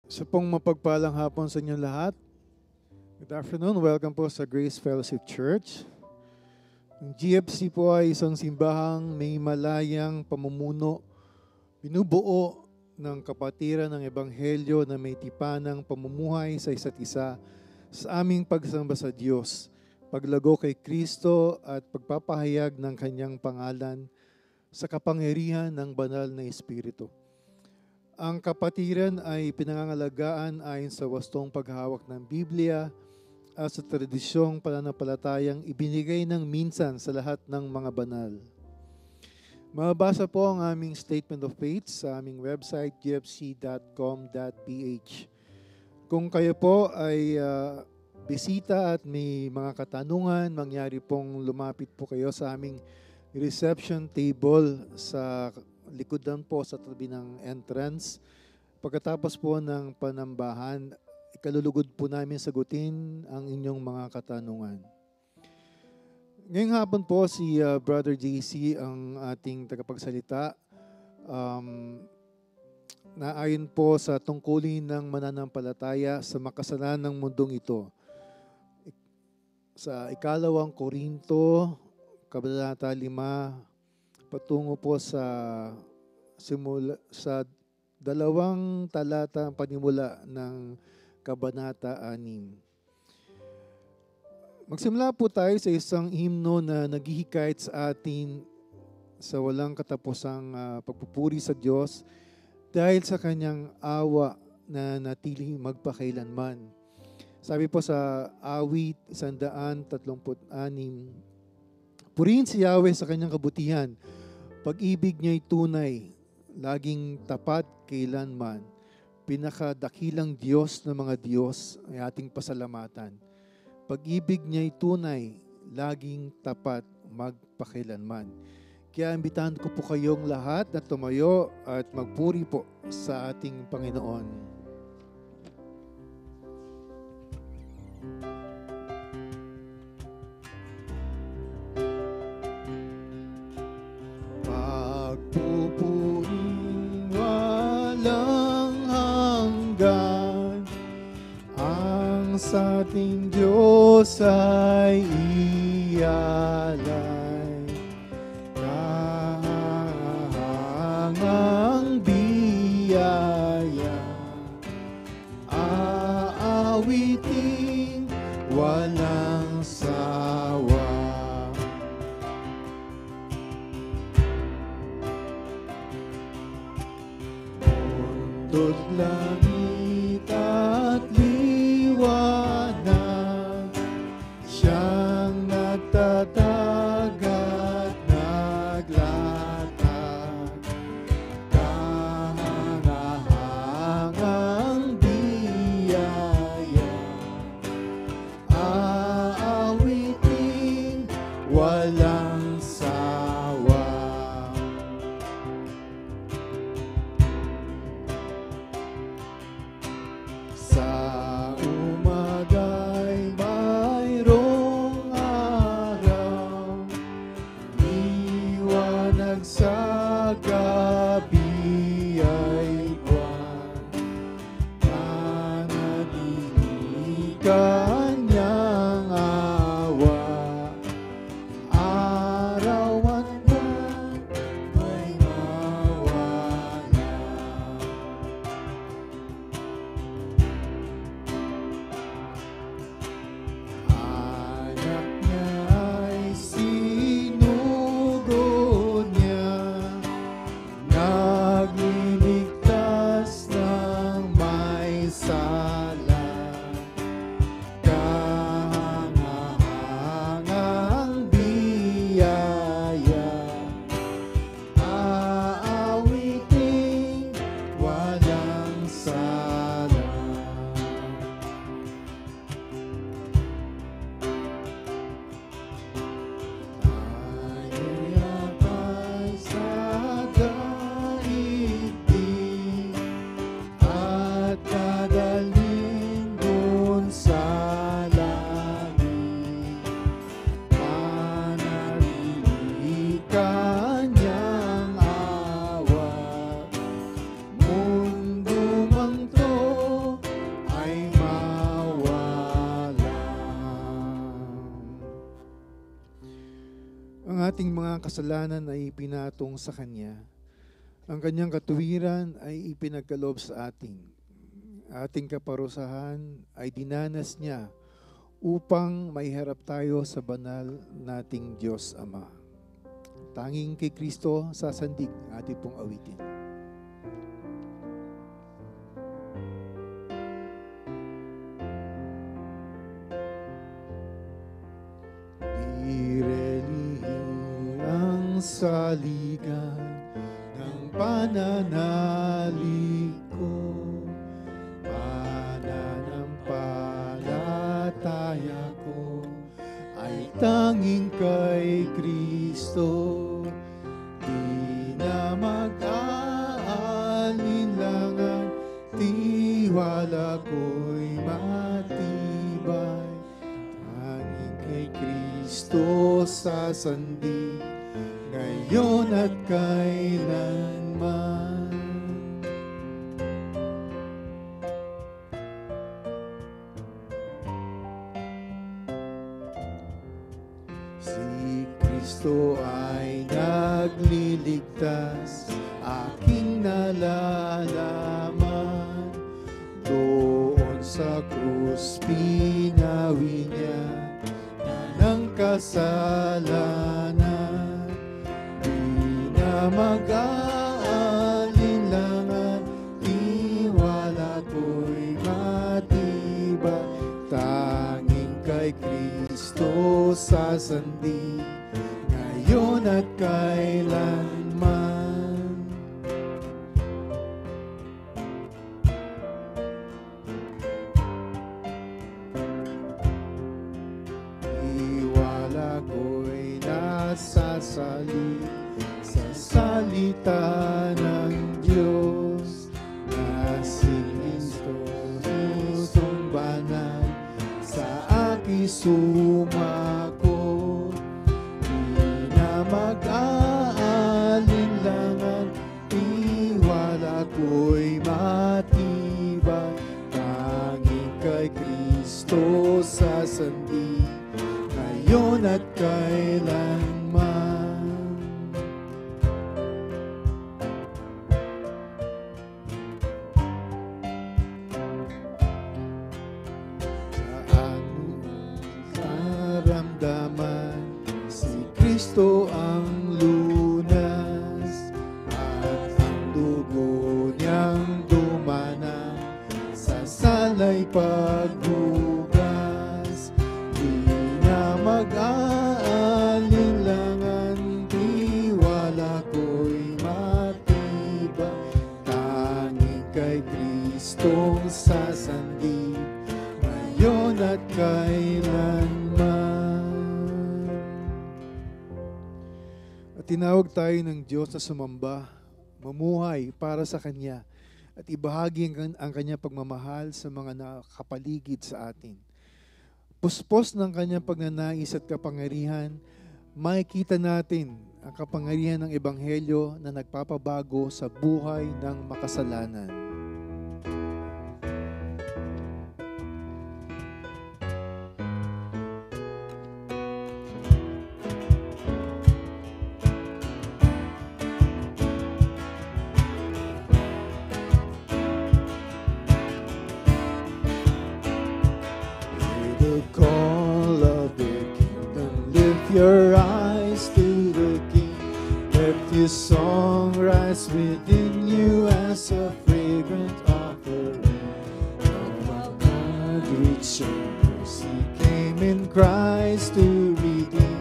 Sa pong mapagpalang hapon sa inyong lahat. Good afternoon. Welcome po sa Grace Fellowship Church. Ang GFC po ay isang simbahang may malayang pamumuno, binubuo ng kapatiran ng Ebanghelyo na may tipanang pamumuhay sa isa't isa sa aming pagsamba sa Diyos, paglago kay Kristo at pagpapahayag ng Kanyang pangalan sa kapangyarihan ng banal na Espiritu. Ang kapatiran ay pinangangalagaan ayon sa wastong paghawak ng Biblia at sa tradisyong pananampalatayang ibinigay ng minsan sa lahat ng mga banal. Mababasa po ang aming Statement of Faith sa aming website gfc.com.ph. Kung kayo po ay bisita at may mga katanungan, mangyari pong lumapit po kayo sa aming reception table sa likodan po sa tabi ng entrance. Pagkatapos po ng panambahan, ikalulugod po namin sagutin ang inyong mga katanungan. Ngayong hapon po si Brother JC ang ating tagapagsalita. Naayon po sa tungkulin ng mananampalataya sa makasalanang mundong ito. Sa ikalawang Korinto, Kabanata 5, patungo po sa dalawang talata panimula ng Kabanata 6. Magsimula po tayo sa isang himno na naghihikayat sa atin sa walang katapusang pagpupuri sa Diyos dahil sa Kanyang awa na natiling magpakailanman. Sabi po sa awit 136, purihin si Yahweh sa Kanyang kabutihan. Pag-ibig niya'y tunay, laging tapat kailanman. Pinakadakilang Diyos ng mga Diyos ay ating pasalamatan. Pag-ibig niya'y tunay, laging tapat magpakailanman. Kaya imbitahan ko po kayong lahat na tumayo at magpuri po sa ating Panginoon. Pupuring walang hanggan, ang sa ating Diyos ay ialay. Kahangang biyaya, aawiting walang sawa. Mundo't langit at liwanag, siyang nagtatag at naglatag. Kahangahangang biyaya, aawiting walang sawa. Sa umaga'y mayroong araw, liwanag sa gabi ay buwan. Manatili Kanyang awa, ang ating mga kasalanan ay pinatong sa Kanya. Ang Kanyang katuwiran ay ipinagkaloob sa atin. Ating kaparusahan ay dinanas niya upang maiharap tayo sa banal nating Diyos Ama. Tanging kay Kristo sasandig ating pong awitin. Irelihin ang saligan ng pananalig ko, pananampalataya ko ay tanging kay Kristo. Di na mag-aalinlangan, tiwala ko'y matibay. Tanging kay Kristo sasandig, ngayon at kailanman. Si Kristo ay nagliligtas, aking nalalaman. Doon sa krus pinawi niya ng kasalanan. Di na mag-aalinlangan, tiwala ko'y matibay. Tanging kay Kristo sasandig, ngayon at kailanman. Tiwala ko'y nasasali sa salita ng Diyos, na si Kristo Husong banal sa aking sumako. Di na mag-aalinlangan, tiwala ko'y matibay. Tanging kay Kristo sasandig, ngayon at kailanman. Karamdaman, si Kristo ang lunas, at ang dugo niyang dumana sa salay pagbugas. Di na mag-aalinlangan, tiwala ko'y matibay. Tanging kay Kristong sasandig, ngayon at kailanman. At tinawag tayo ng Diyos na sumamba, mamuhay para sa Kanya, at ibahagi ang Kanyang pagmamahal sa mga nakapaligid sa atin. Puspos ng Kanyang pagnanais at kapangyarihan, makikita natin ang kapangyarihan ng Ebanghelyo na nagpapabago sa buhay ng makasalanan. Call of the kingdom, lift your eyes to the King. Let His song rise within you as a fragrant offering. Our God, rich in mercy, came in Christ to redeem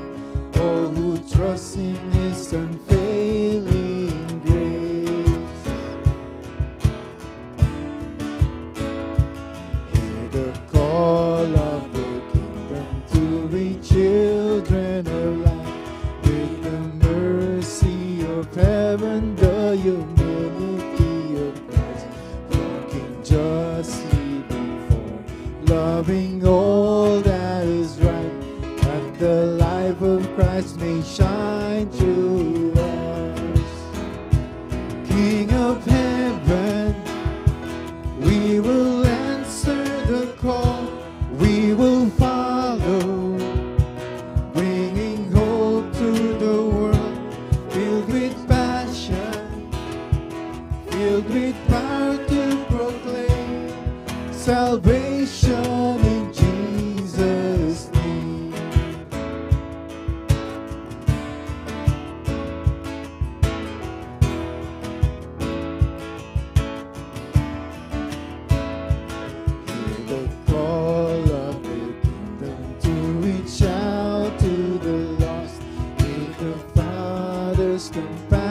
all who trust in His unfailing grace. Hear the call of children of light, with the mercy of heaven, the humility of Christ, walking justly before, loving all that is right, that the life of Christ may shine through us. King of heaven, we will answer the call, we will follow, bringing hope to the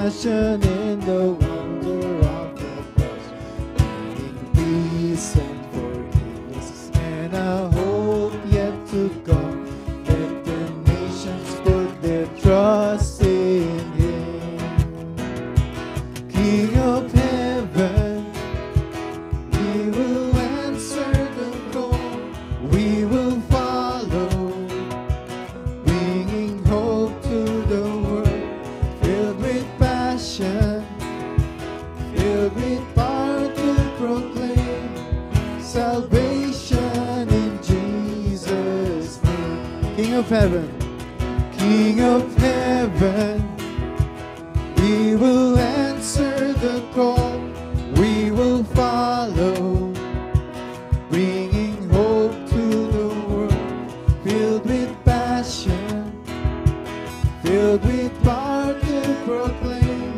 passion and the wonder of the cross, bringing peace and forgiveness and a hope yet to come. Let the nations put their trust in Him. King of heaven, He will answer the call. We will follow, bringing hope to the world, filled with passion, filled with power to proclaim salvation in Jesus' name. King of heaven, King of heaven, He will answer the call. We will follow, bringing hope to the world, filled with passion, filled with power to proclaim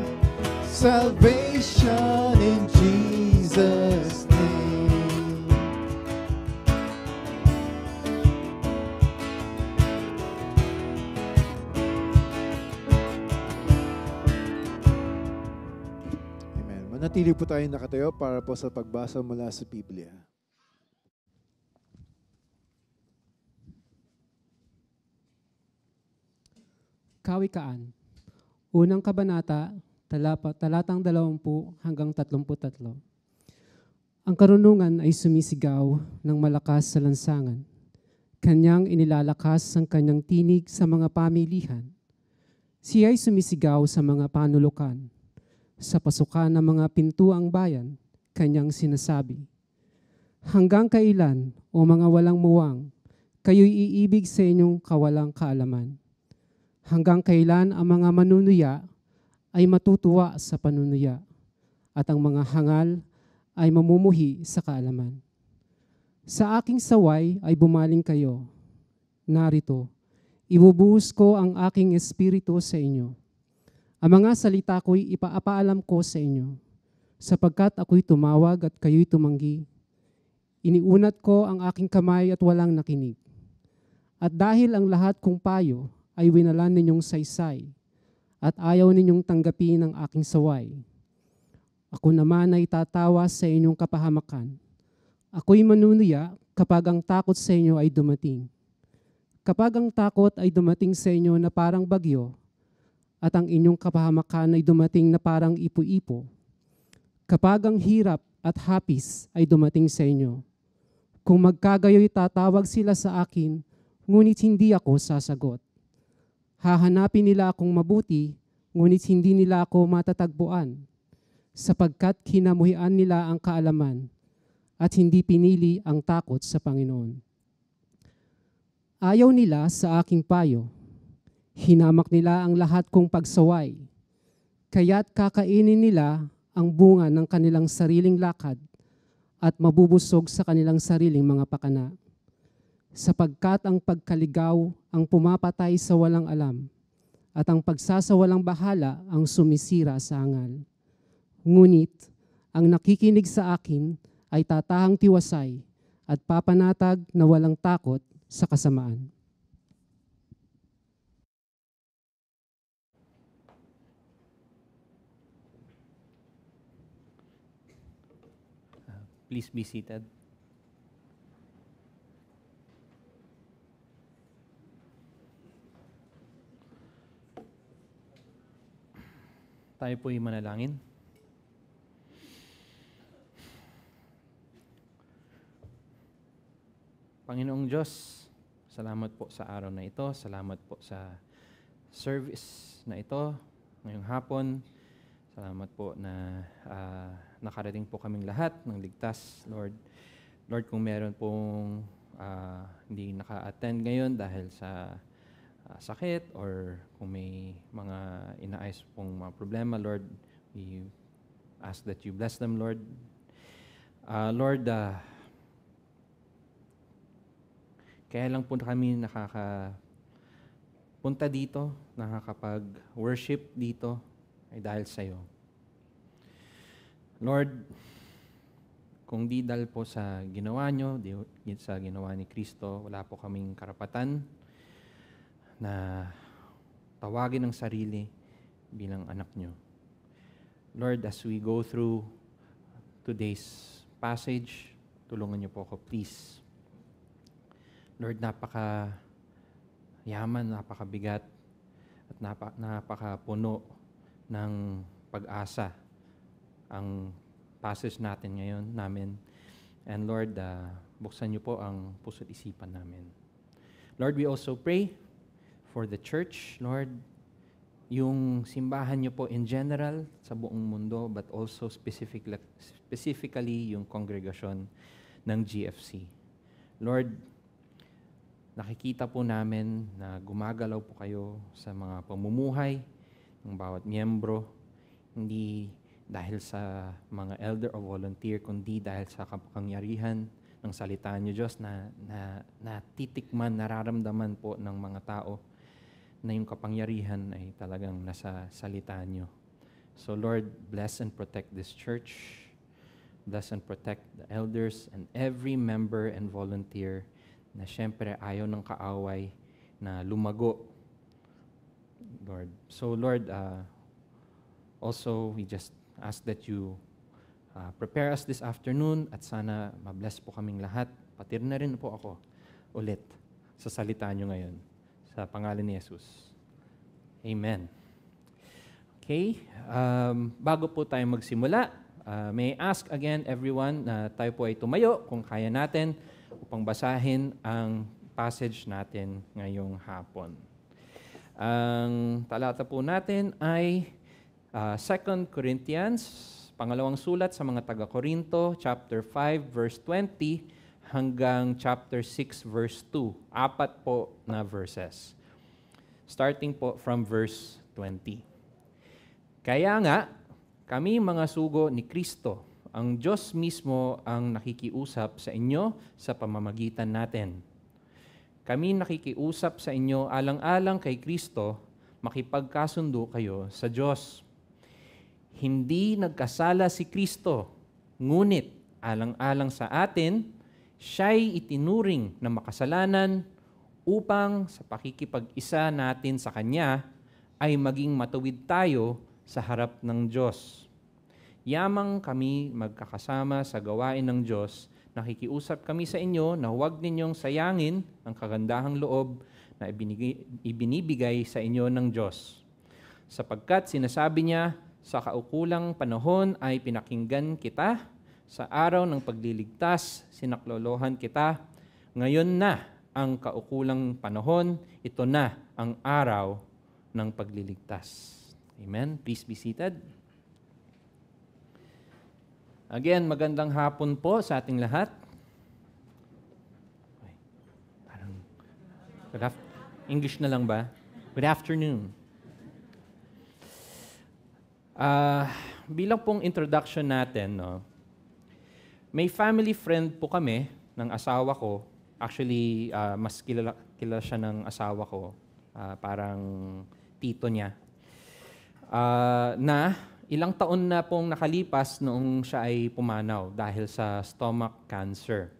salvation in Jesus' name. Amen. Manatili po tayong nakatayo para po sa pagbasa mula sa Biblia. Kawikaan, unang kabanata, talatang 20 hanggang 33. Ang karunungan ay sumisigaw ng malakas sa lansangan. Kanyang inilalakas ang kanyang tinig sa mga pamilihan. Siya ay sumisigaw sa mga panulukan. Sa pasukan ng mga pintuang bayan, kanyang sinasabi, hanggang kailan, o mga walang muwang, kayo'y iibig sa inyong kawalang kaalaman? Hanggang kailan ang mga manunuya ay matutuwa sa panunuya, at ang mga hangal ay mamumuhi sa kaalaman? Sa aking saway ay bumaling kayo. Narito, ibubuhos ko ang aking espiritu sa inyo. Ang mga salita ko'y ipaalam ko sa inyo, sapagkat ako'y tumawag at kayo'y tumanggi. Iniunat ko ang aking kamay at walang nakinig. At dahil ang lahat kong payo ay winalan ninyong saysay, at ayaw ninyong tanggapin ang aking saway, ako naman ay tatawa sa inyong kapahamakan. Ako'y manunuya kapag ang takot sa inyo ay dumating. Kapag ang takot ay dumating sa inyo na parang bagyo, at ang inyong kapahamakan ay dumating na parang ipo-ipo. Kapag ang hirap at hapis ay dumating sa inyo, kung magkagayo'y tatawag sila sa akin, ngunit hindi ako sasagot. Hahanapin nila akong mabuti, ngunit hindi nila ako matatagpuan, sapagkat kinamuhian nila ang kaalaman at hindi pinili ang takot sa Panginoon. Ayaw nila sa aking payo. Hinamak nila ang lahat kong pagsaway, kaya't kakainin nila ang bunga ng kanilang sariling lakad at mabubusog sa kanilang sariling mga pakana. Sapagkat ang pagkaligaw ang pumapatay sa walang alam, at ang pagsasawalang bahala ang sumisira sa angal. Ngunit ang nakikinig sa akin ay tatahang tiwasay at papanatag na walang takot sa kasamaan. Please be seated. Tayo po'y manalangin. Panginoong Diyos, salamat po sa araw na ito. Salamat po sa service na ito ngayong hapon. Salamat po na nakarating po kaming lahat ng ligtas, Lord. Lord, kung meron pong hindi naka-attend ngayon dahil sa sakit or kung may mga inaayos pong mga problema, Lord, we ask that you bless them, Lord. Lord, kaya lang po kami nakakapunta dito, nakakapag-worship dito, ay dahil sa iyo. Lord, kung di dahil po sa ginawa nyo, di sa ginawa ni Kristo, wala po kaming karapatan na tawagin ang sarili bilang anak nyo. Lord, as we go through today's passage, tulungan niyo po ako, please. Lord, napaka-yaman, napakabigat, at napakapuno ng pag-asa ang passage natin ngayon namin. And Lord, buksan niyo po ang puso't isipan namin. Lord, we also pray for the church, Lord, yung simbahan niyo po in general sa buong mundo, but also specifically yung kongregasyon ng GFC. Lord, nakikita po namin na gumagalaw po kayo sa mga pamumuhay ng bawat miyembro, hindi dahil sa mga elder o volunteer, kundi dahil sa kapangyarihan ng salita niyo, Diyos, na titikman, nararamdaman po ng mga tao na yung kapangyarihan ay talagang nasa salita niyo. So Lord, bless and protect this church. Bless and protect the elders and every member and volunteer na siyempre ayaw ng kaaway na lumago, Lord. So Lord, also we just ask that you prepare us this afternoon at sana mabless po kaming lahat. Patir na rin po ako ulit sa salita niyo ngayon. Sa pangalan ni Jesus. Amen. Okay, bago po tayo magsimula, may I ask again everyone na tayo po ay tumayo kung kaya natin upang basahin ang passage natin ngayong hapon. Ang talata po natin ay 2 Corinthians, pangalawang sulat sa mga taga-Korinto, chapter 5, verse 20, hanggang chapter 6, verse 2. 4 po na verses. Starting po from verse 20. Kaya nga, kami mga sugo ni Kristo, ang Diyos mismo ang nakikiusap sa inyo sa pamamagitan natin. Kami nakikiusap sa inyo alang-alang kay Kristo, makipagkasundo kayo sa Diyos. Hindi nagkasala si Kristo, ngunit alang-alang sa atin, siya'y itinuring na makasalanan upang sa pakikipag-isa natin sa Kanya ay maging matuwid tayo sa harap ng Diyos. Yamang kami magkakasama sa gawain ng Diyos, nakikiusap kami sa inyo na huwag ninyong sayangin ang kagandahang loob na ibinibigay sa inyo ng Diyos. Sapagkat sinasabi niya, sa kaukulang panahon ay pinakinggan kita, sa araw ng pagliligtas, sinaklolohan kita. Ngayon na ang kaukulang panahon, ito na ang araw ng pagliligtas. Amen. Please be seated. Again, magandang hapon po sa ating lahat. English na lang ba? Good afternoon. Bilang pong introduction natin, no, may family friend po kami ng asawa ko. Actually, mas kilala siya ng asawa ko. Parang tito niya. Na ilang taon na pong nakalipas noong siya ay pumanaw dahil sa stomach cancer.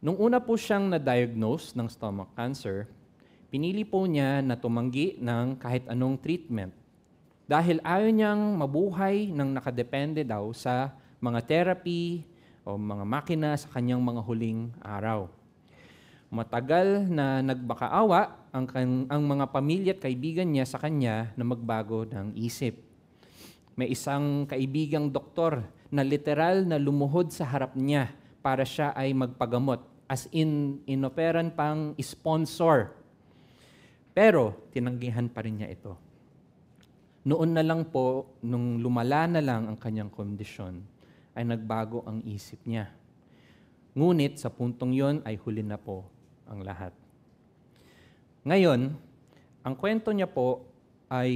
Nung una po siyang na-diagnose ng stomach cancer, pinili po niya na tumanggi ng kahit anong treatment dahil ayaw niyang mabuhay ng nakadepende daw sa mga therapy o mga makina sa kanyang mga huling araw. Matagal na nagbakaawa ang mga pamilya at kaibigan niya sa kanya na magbago ng isip. May isang kaibigang doktor na literal na lumuhod sa harap niya para siya ay magpagamot. As in, inoperan pang sponsor. Pero, tinanggihan pa rin niya ito. Noon na lang po, nung lumala na lang ang kanyang kondisyon, ay nagbago ang isip niya. Ngunit sa puntong yon ay huli na po ang lahat. Ngayon, ang kwento niya po ay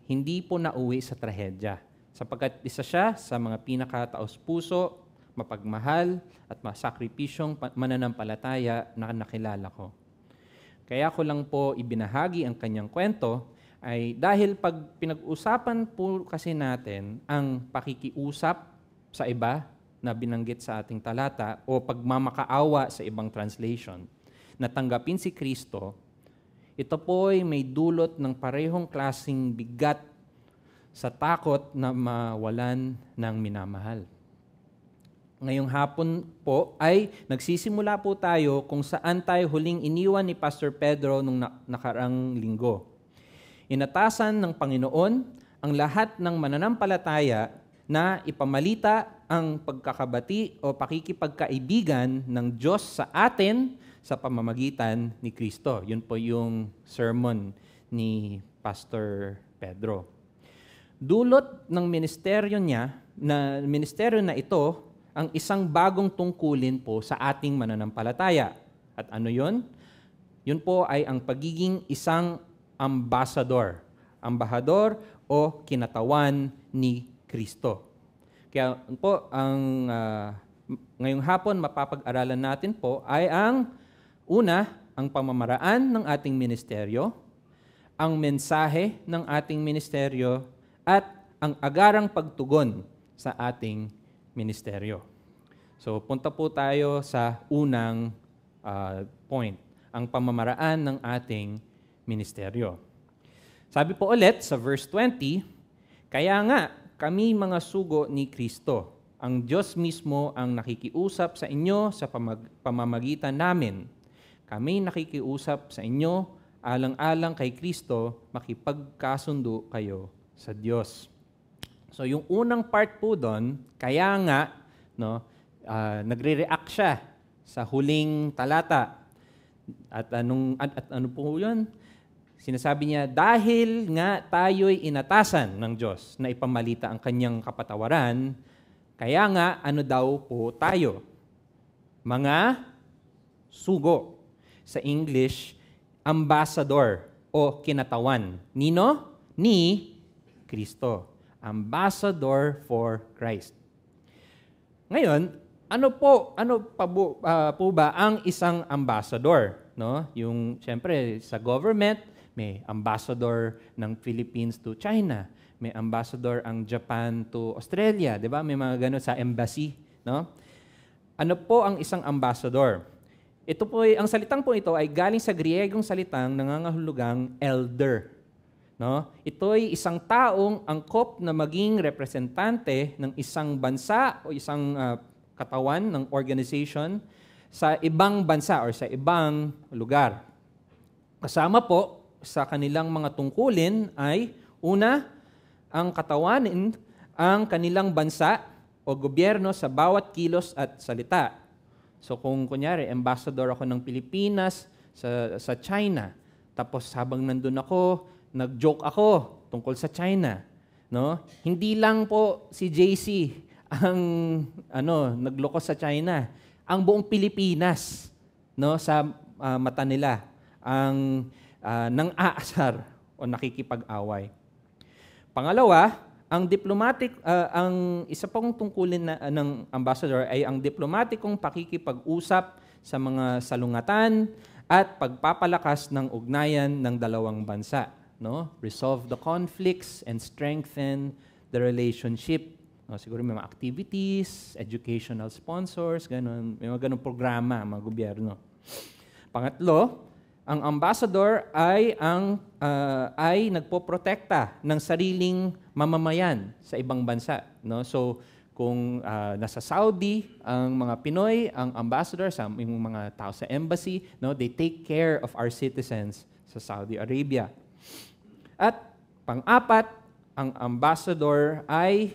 hindi po nauwi sa trahedya, sapagkat isa siya sa mga pinakataos-puso, mapagmahal at masakripisyong mananampalataya na nakilala ko. Kaya ko lang po ibinahagi ang kanyang kwento ay dahil pag pinag-usapan po kasi natin ang pakikiusap sa iba na binanggit sa ating talata o pagmamakaawa sa ibang translation, na tanggapin si Kristo, ito po ay may dulot ng parehong klaseng bigat sa takot na mawalan ng minamahal. Ngayong hapon po ay nagsisimula po tayo kung saan tayo huling iniwan ni Pastor Pedro nung nakarang linggo. Inatasan ng Panginoon ang lahat ng mananampalataya na ipamalita ang pagkakabati o pakikipagkaibigan ng Diyos sa atin sa pamamagitan ni Kristo. Yun po yung sermon ni Pastor Pedro. Dulot ng ministeryo na ito ang isang bagong tungkulin po sa ating mananampalataya. At ano yun? Yun po ay ang pagiging isang ambassador. Ambahador o kinatawan ni Kristo. Kaya po, ngayong hapon mapapag-aralan natin po ay ang ang pamamaraan ng ating ministeryo, ang mensahe ng ating ministeryo, at ang agarang pagtugon sa ating ministeryo. So, punta po tayo sa unang point, ang pamamaraan ng ating ministeryo. Sabi po ulit sa verse 20, kaya nga kami mga sugo ni Kristo, ang Diyos mismo ang nakikiusap sa inyo sa pamamagitan namin. Kami nakikiusap sa inyo alang-alang kay Kristo, makipagkasundo kayo sa Diyos. So yung unang part po doon, kaya nga, nagre-react siya sa huling talata. At ano po yun? Sinasabi niya, dahil nga tayo'y inatasan ng Diyos na ipamalita ang kanyang kapatawaran, kaya nga ano daw po tayo? Mga sugo. Sa English, ambassador o kinatawan. Nino? Ni Kristo. Ambassador for Christ. Ngayon, ano po ba ang isang ambassador? No? Yung siyempre sa government, may ambassador ng Philippines to China, may ambassador ang Japan to Australia, 'di ba? May mga ganun sa embassy, no? Ano po ang isang ambassador? Ito po ang salitang po ito ay galing sa Griegong salitang nangangahulugang elder. No? Ito ay isang taong angkop na maging representante ng isang bansa o isang katawan ng organization sa ibang bansa or sa ibang lugar. Kasama po sa kanilang mga tungkulin ay una, ang katawanin ang kanilang bansa o gobyerno sa bawat kilos at salita. So kung kunyari, ambassador ako ng Pilipinas sa China, tapos habang nandun ako, nag-joke ako tungkol sa China, no? Hindi lang po si JC ang nagloko sa China. Ang buong Pilipinas, no, sa mata nila ang nang-aasar o nakikipag-away. Pangalawa, ang isa pang tungkulin ng ambassador ay ang diplomatikong pakikipag-usap sa mga salungatan at pagpapalakas ng ugnayan ng dalawang bansa. No? Resolve the conflicts and strengthen the relationship. No? Siguro may mga activities, educational sponsors, ganun. May mga ganun programa, mga gobyerno. Pangatlo, ang ambassador ay nagpoprotekta ng sariling mamamayan sa ibang bansa. No? So, kung nasa Saudi ang mga Pinoy, ang ambassador, yung mga tao sa embassy, no, they take care of our citizens sa Saudi Arabia. At pang-apat, ang ambassador ay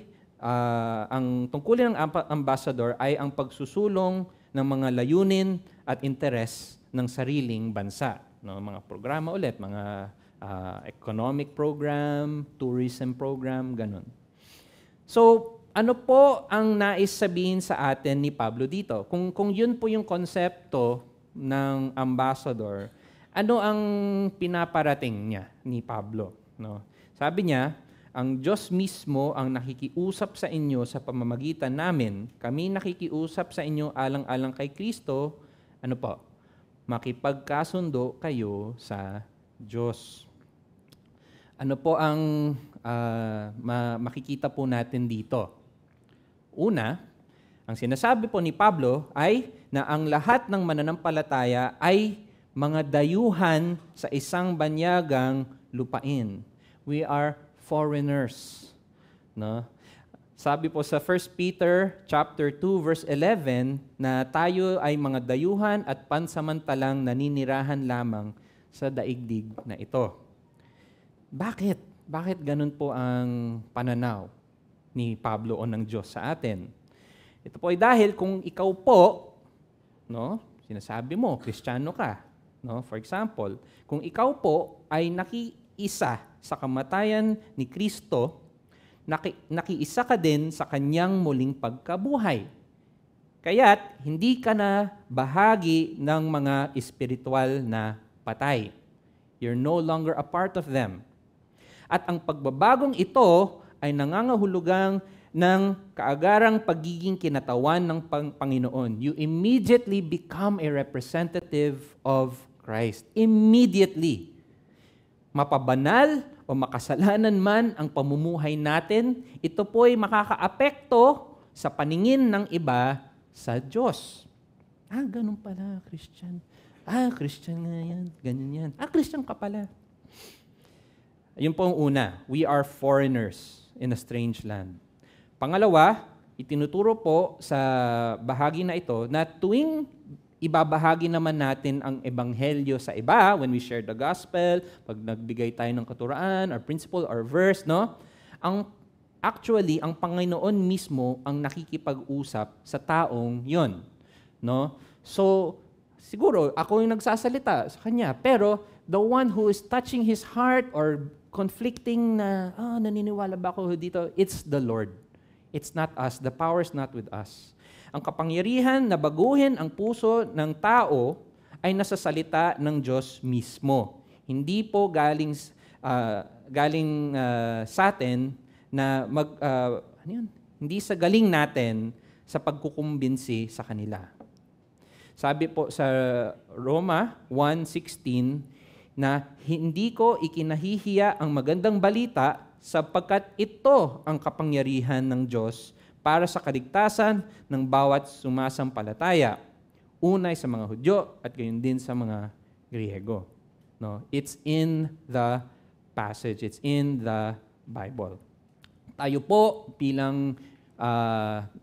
ang tungkulin ng ambassador ay ang pagsusulong ng mga layunin at interes ng sariling bansa. No, mga programa ulit, mga economic program, tourism program, ganun. So, ano po ang nais sabihin sa atin ni Pablo dito? Kung yun po yung konsepto ng ambassador, ano ang pinaparating niya ni Pablo? No? Sabi niya, ang Diyos mismo ang nakikiusap sa inyo sa pamamagitan namin. Kami nakikiusap sa inyo alang-alang kay Kristo. Ano po? Makipagkasundo kayo sa Diyos. Ano po ang makikita po natin dito? Una, ang sinasabi po ni Pablo ay na ang lahat ng mananampalataya ay mga dayuhan sa isang banyagang lupain. We are foreigners. No? Sabi po sa 1 Peter chapter 2 verse 11 na tayo ay mga dayuhan at pansamantalang naninirahan lamang sa daigdig na ito. Bakit? Bakit ganun po ang pananaw ni Pablo o ng Diyos sa atin? Ito po ay dahil kung ikaw po, no, sinasabi mo, Kristiyano ka, no? For example, kung ikaw po ay nakiisa sa kamatayan ni Kristo, nakiisa ka din sa kanyang muling pagkabuhay. Kaya't hindi ka na bahagi ng mga espiritual na patay. You're no longer a part of them. At ang pagbabagong ito ay nangangahulugang ng kaagarang pagiging kinatawan ng Panginoon. You immediately become a representative of Christ. Immediately. Mapabanal o makasalanan man ang pamumuhay natin, ito po ay makakaapekto sa paningin ng iba sa Diyos. Ganun pala, Christian. Christian nga yan. Ganyan yan. Christian ka pala. Yun po ang una. We are foreigners in a strange land. Pangalawa, itinuturo po sa bahagi na ito na tuwing ibabahagi naman natin ang ebanghelyo sa iba, when we share the gospel, pag nagbigay tayo ng katuraan, or principle, or verse, no? Actually, ang Panginoon mismo ang nakikipag-usap sa taong yon, no? So, siguro, ako yung nagsasalita sa kanya, pero the one who is touching his heart or conflicting na, naniniwala ba ako dito? It's the Lord. It's not us. The power is not with us. Ang kapangyarihan na baguhin ang puso ng tao ay nasa salita ng Diyos mismo. Hindi po galing sa atin na hindi sa galing natin sa pagkukumbinsi sa kanila. Sabi po sa Roma 1:16 na hindi ko ikinahihiya ang magandang balita sapagkat ito ang kapangyarihan ng Diyos para sa kaligtasan ng bawat sumasampalataya. Unay sa mga Hudyo at gayon din sa mga Griego. No? It's in the passage. It's in the Bible. Tayo po bilang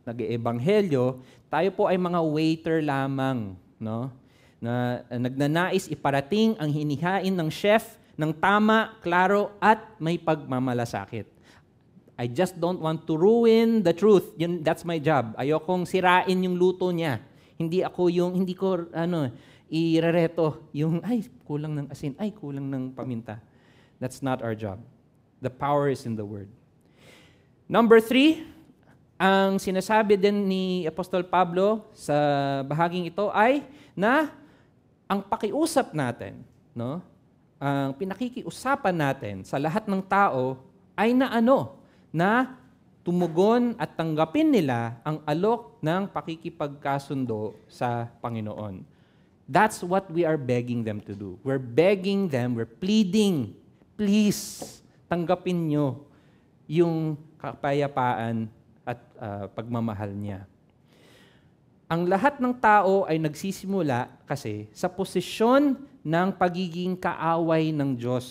nag-eebanghelyo, tayo po ay mga waiter lamang, no? Na nagnanais iparating ang hinihain ng chef ng tama, klaro at may pagmamalasakit. I just don't want to ruin the truth. That's my job. Ayokong sirain yung luto niya. Hindi ko irereto yung, kulang ng asin, kulang ng paminta. That's not our job. The power is in the Word. Number 3, ang sinasabi din ni Apostol Pablo sa bahaging ito ay na ang pakiusap natin, no? Ang pinakikiusapan natin sa lahat ng tao ay na tumugon at tanggapin nila ang alok ng pakikipagkasundo sa Panginoon. That's what we are begging them to do. We're begging them, we're pleading, please, tanggapin nyo yung kapayapaan at pagmamahal niya. Ang lahat ng tao ay nagsisimula kasi sa posisyon ng pagiging kaaway ng Diyos.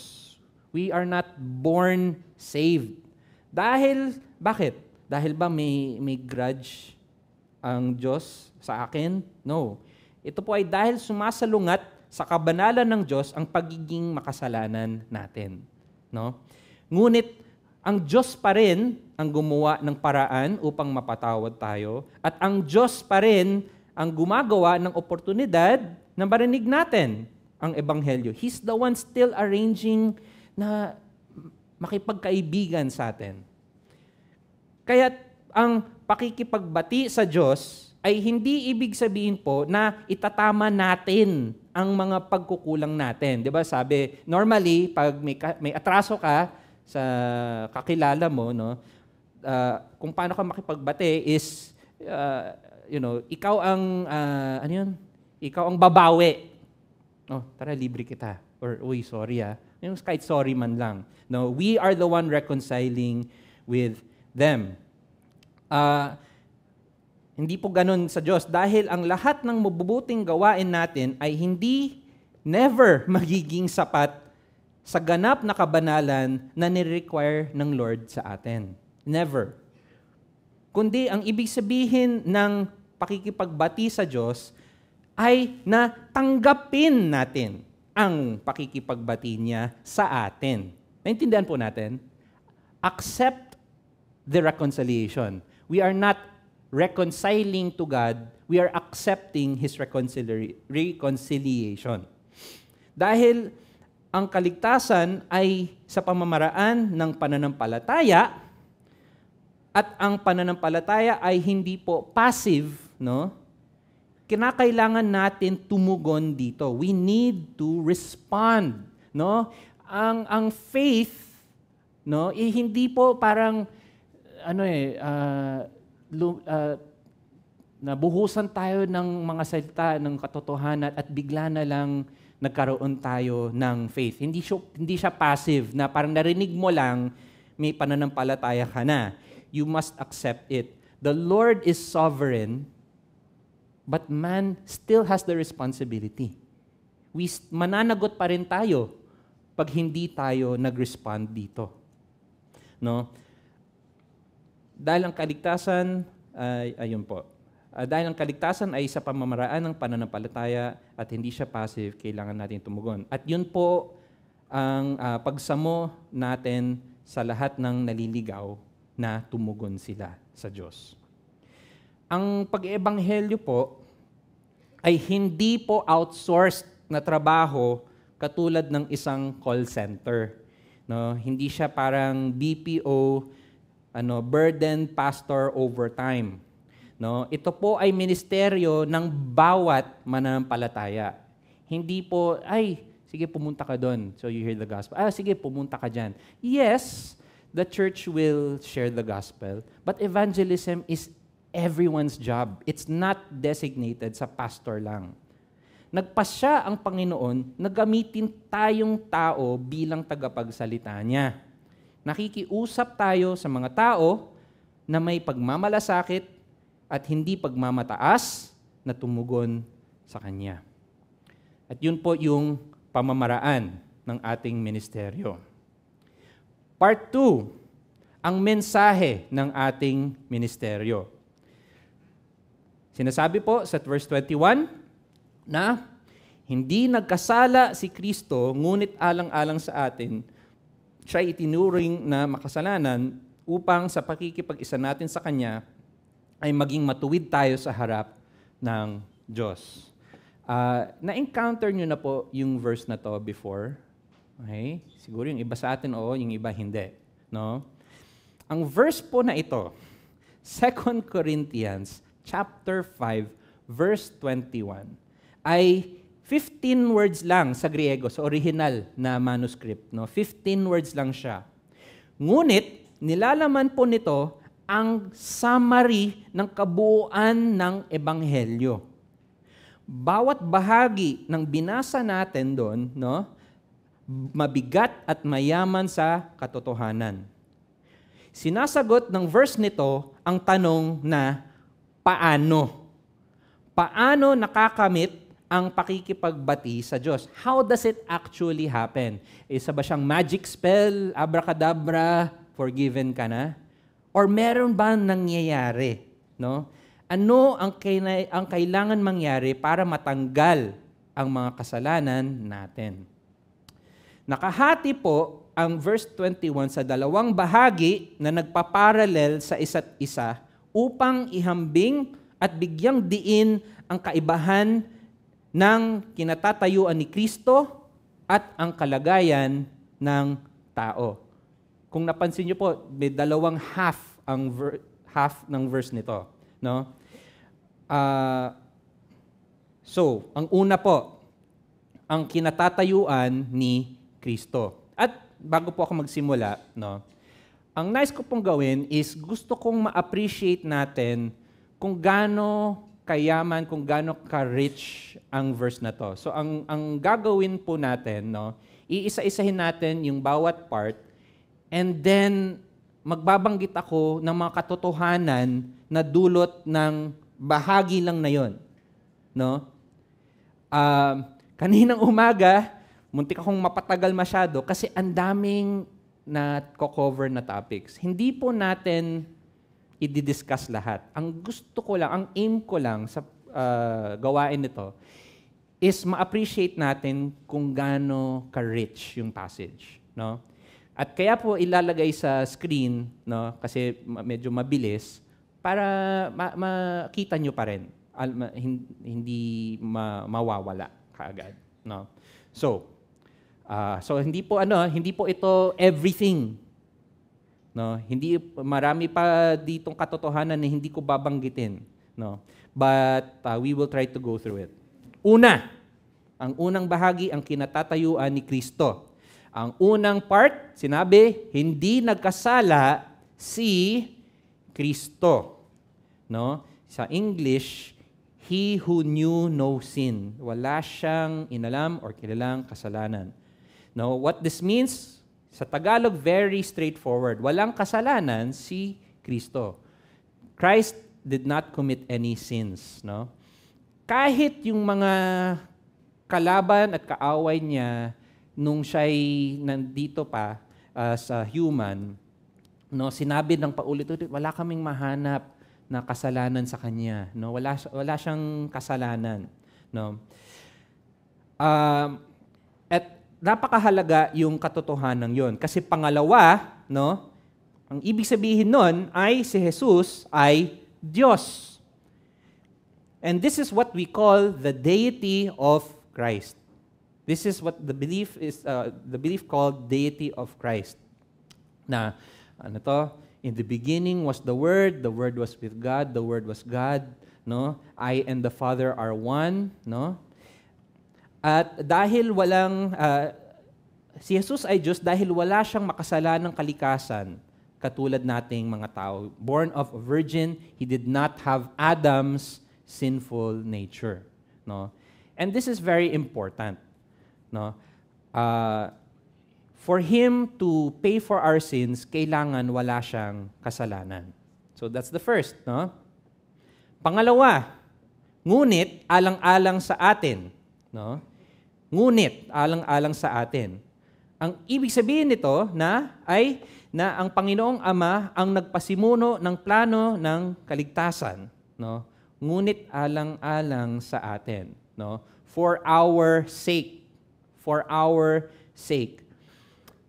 We are not born saved. Bakit? Dahil ba may grudge ang Diyos sa akin? No. Ito po ay dahil sumasalungat sa kabanalan ng Diyos ang pagiging makasalanan natin. No? Ngunit ang Diyos pa rin ang gumawa ng paraan upang mapatawad tayo at ang Diyos pa rin ang gumagawa ng oportunidad na marinig natin ang Ebanghelyo. He's the one still arranging na makipagkaibigan sa atin. Kaya ang pakikipagbati sa Diyos ay hindi ibig sabihin po na itatama natin ang mga pagkukulang natin. 'Di ba? Sabi, normally pag may atraso ka sa kakilala mo, no, kung paano ka makipagbati is ikaw ang ikaw ang babawi. Tara, libre kita. Or sorry yung kahit sorry man lang. No, we are the one reconciling with them. Hindi po ganun sa Diyos dahil ang lahat ng mabubuting gawain natin ay never magiging sapat sa ganap na kabanalan na ni-require ng Lord sa atin. Never. Kundi ang ibig sabihin ng pakikipagbati sa Diyos ay na tanggapin natin ang pakikipagbati niya sa atin. Naintindihan po natin? Accept the reconciliation. We are not reconciling to God, we are accepting His reconciliation. Dahil ang kaligtasan ay sa pamamaraan ng pananampalataya, at ang pananampalataya ay hindi po passive, no? Kinakailangan natin tumugon dito. We need to respond, no? Ang faith, no, hindi po parang nabuhusan tayo ng mga salita ng katotohanan at bigla na lang nagkaroon tayo ng faith. Hindi siya passive na parang narinig mo lang, may pananampalataya ka na. You must accept it. The Lord is sovereign, but man still has the responsibility. Mananagot pa rin tayo pag hindi tayo nag-respond dito. No? Dahil ang kaligtasan dahil ang kaligtasan ay sa pamamaraan ng pananampalataya at hindi siya passive, kailangan natin tumugon. At yun po ang pagsamo natin sa lahat ng naliligaw na tumugon sila sa Diyos. Ang pag-ebanghelyo po ay hindi po outsourced na trabaho katulad ng isang call center. No, hindi siya parang BPO, burden pastor overtime. No, ito po ay ministeryo ng bawat mananampalataya. Hindi po, sige pumunta ka doon, so you hear the gospel. Sige pumunta ka diyan. Yes, the church will share the gospel, but evangelism is everyone's job. It's not designated sa pastor lang. Nagpasya ang Panginoon na gamitin tayong tao bilang tagapagsalita niya. Nakikiusap tayo sa mga tao na may pagmamalasakit at hindi pagmamataas na tumugon sa Kanya. At yun po yung pamamaraan ng ating ministeryo. Part 2, ang mensahe ng ating ministeryo. Sinasabi po sa verse 21, na hindi nagkasala si Kristo, ngunit alang-alang sa atin, siya itinuring na makasalanan upang sa pakikipag-isa natin sa Kanya ay maging matuwid tayo sa harap ng Diyos. Na-encounter nyo na po yung verse na to before? Okay? Siguro yung iba sa atin, oo, yung iba hindi. No? Ang verse po na ito, 2 Corinthians chapter 5, verse 21, ay 15 words lang sa Griego, sa original na manuscript. No? 15 words lang siya. Ngunit, nilalaman po nito ang summary ng kabuuan ng Ebanghelyo. Bawat bahagi ng binasa natin doon, no, mabigat at mayaman sa katotohanan. Sinasagot ng verse nito ang tanong na, paano? Paano nakakamit ang pakikipagbati sa Diyos? How does it actually happen? Isa ba siyang magic spell, abracadabra, forgiven ka na? Or meron ba nangyayari? No? Ano ang kailangan mangyari para matanggal ang mga kasalanan natin? Nakahati po ang verse 21 sa dalawang bahagi na nagpaparalel sa isa't isa upang ihambing at bigyang diin ang kaibahan ng kinatatayuan ni Kristo at ang kalagayan ng tao. Kung napansin niyo po, may dalawang half ng verse nito, no? So, ang una po, ang kinatatayuan ni Kristo. At bago po ako magsimula, no? Ang nais ko pong gawin is gusto kong ma-appreciate natin kung gaano kayaman, kung gaano ka-rich ang verse na to. So ang gagawin po natin, no, iisa-isahin natin yung bawat part and then magbabanggit ako ng mga katotohanan na dulot ng bahagi lang na yon. No? Kaninang umaga, muntik akong mapatagal masyado kasi ang daming na cover na topics. Hindi po natin i-discuss lahat. Ang gusto ko lang, ang aim ko lang sa gawain nito is ma-appreciate natin kung gaano ka-rich yung passage, no? At kaya po ilalagay sa screen, no, kasi medyo mabilis para makita nyo pa rin. Hindi mawawala kaagad, no? So hindi po ito everything. No, hindi marami pa ditong katotohanan na hindi ko babanggitin, no. But we will try to go through it. Ang unang bahagi ang kinatatayuan ni Kristo. Ang unang part, sinabi, hindi nagkasala si Kristo. No? Sa English, he who knew no sin. Wala siyang inalam or kilalang kasalanan. No, what this means, sa Tagalog, very straightforward. Walang kasalanan si Kristo. Christ did not commit any sins. No? Kahit yung mga kalaban at kaaway niya nung siya'y nandito pa sa human, no, sinabi ng paulit-ulit, wala kaming mahanap na kasalanan sa kanya. No? Wala siyang kasalanan. No? At napakahalaga yung katotohanan yon. Kasi pangalawa, no, ang ibig sabihin nun ay si Jesus ay Diyos. And this is what we call the deity of Christ. This is what the belief is, the belief called deity of Christ. Na, in the beginning was the Word was with God, the Word was God, no? I and the Father are one, no? At dahil si Jesus ay Diyos dahil wala siyang makasalanang kalikasan, katulad nating mga tao. Born of a virgin, He did not have Adam's sinful nature, no? And this is very important, no? For Him to pay for our sins, kailangan wala siyang kasalanan. So that's the first, no? Pangalawa, ngunit alang-alang sa atin, no? Ngunit alang-alang sa atin. Ang ibig sabihin nito na ang Panginoong Ama ang nagpasimuno ng plano ng kaligtasan, no? Ngunit alang-alang sa atin, no? For our sake. For our sake.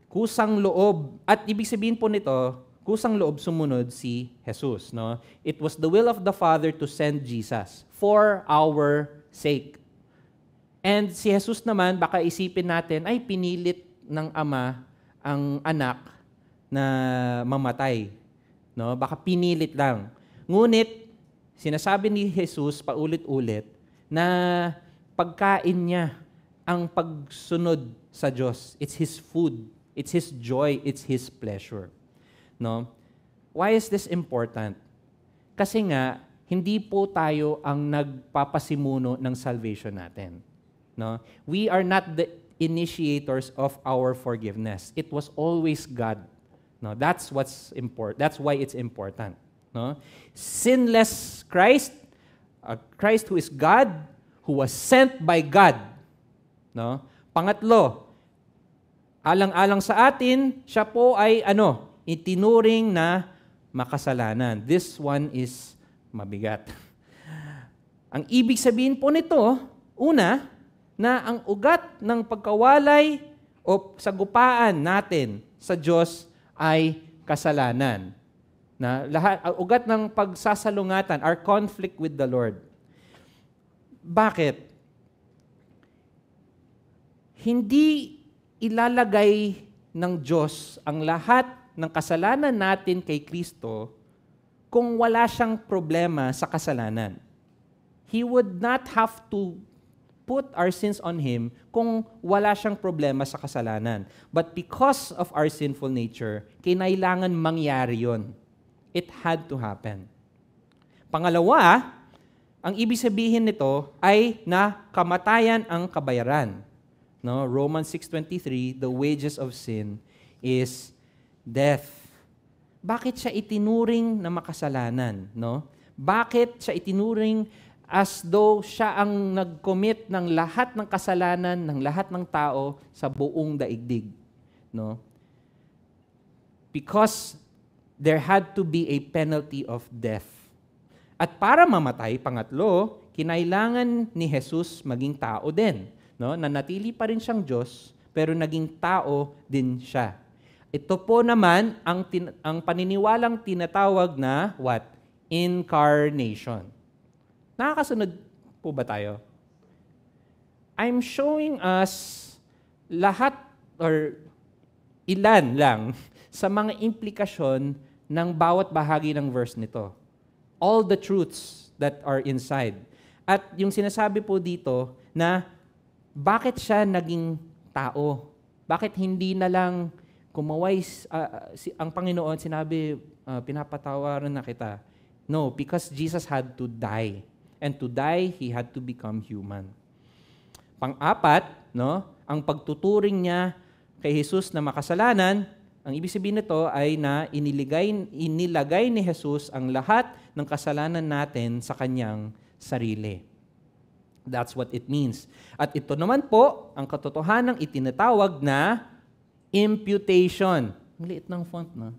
Kusang loob, at ibig sabihin po nito, kusang loob sumunod si Jesus, no? It was the will of the Father to send Jesus for our sake. And si Jesus naman, baka isipin natin, ay pinilit ng Ama ang anak na mamatay, no? Baka pinilit lang. Ngunit sinasabi ni Jesus paulit-ulit na pagkain niya ang pagsunod sa Diyos. It's His food. It's His joy. It's His pleasure. No? Why is this important? Kasi nga, hindi po tayo ang nagpapasimuno ng salvation natin. No? We are not the initiators of our forgiveness. It was always God. No? That's what's important. That's why it's important. No? Sinless Christ, Christ who is God, who was sent by God. No? Pangatlo, alang-alang sa atin, siya po ay itinuring na makasalanan. This one is mabigat. Ang ibig sabihin po nito, una, na ang ugat ng pagkawalay o sagupaan natin sa Diyos ay kasalanan. Na lahat, ang ugat ng pagsasalungatan, our conflict with the Lord. Bakit? Hindi ilalagay ng Diyos ang lahat ng kasalanan natin kay Kristo kung wala siyang problema sa kasalanan. He would not have to put our sins on Him kung wala siyang problema sa kasalanan. But because of our sinful nature, kinailangan mangyari yon. It had to happen. Pangalawa, ang ibig sabihin nito ay na kamatayan ang kabayaran. No? Romans 6:23, the wages of sin is death. Bakit siya itinuring na makasalanan? No? Bakit siya itinuring as though siya ang nag-commit ng lahat ng kasalanan ng lahat ng tao sa buong daigdig. No? Because there had to be a penalty of death. At para mamatay, pangatlo, kinailangan ni Jesus maging tao din. No? Nanatili pa rin siyang Diyos, pero naging tao din siya. Ito po naman ang paniniwalang tinatawag na what? Incarnation. Nakakasunod po ba tayo? I'm showing us lahat or ilan lang sa mga implikasyon ng bawat bahagi ng verse nito. All the truths that are inside. At yung sinasabi po dito na bakit siya naging tao? Bakit hindi na lang kumaway ang Panginoon, sinabi, pinapatawaran na kita. No, because Jesus had to die. And to die, He had to become human. Pang-apat, no, ang pagtuturing niya kay Jesus na makasalanan, ang ibig sabihin nito ay na inilagay ni Jesus ang lahat ng kasalanan natin sa kanyang sarili. That's what it means. At ito naman po, ang katotohanang itinatawag na imputation. Ang liit ng font, no?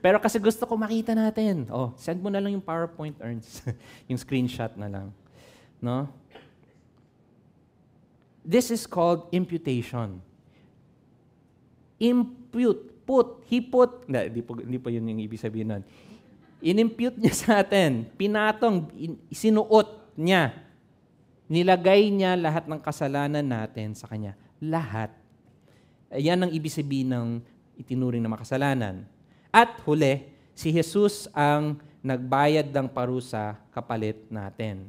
Pero kasi gusto ko makita natin. Oh, send mo na lang yung PowerPoint, Ernst. Yung screenshot na lang. No? This is called imputation. He put, hindi po yun yung ibig sabihin nun. In-impute niya sa atin, pinatong, sinuot niya, nilagay niya lahat ng kasalanan natin sa Kanya. Lahat. Yan ang ibig sabihin ng itinuring na makasalanan. At huli, si Jesus ang nagbayad ng parusa kapalit natin.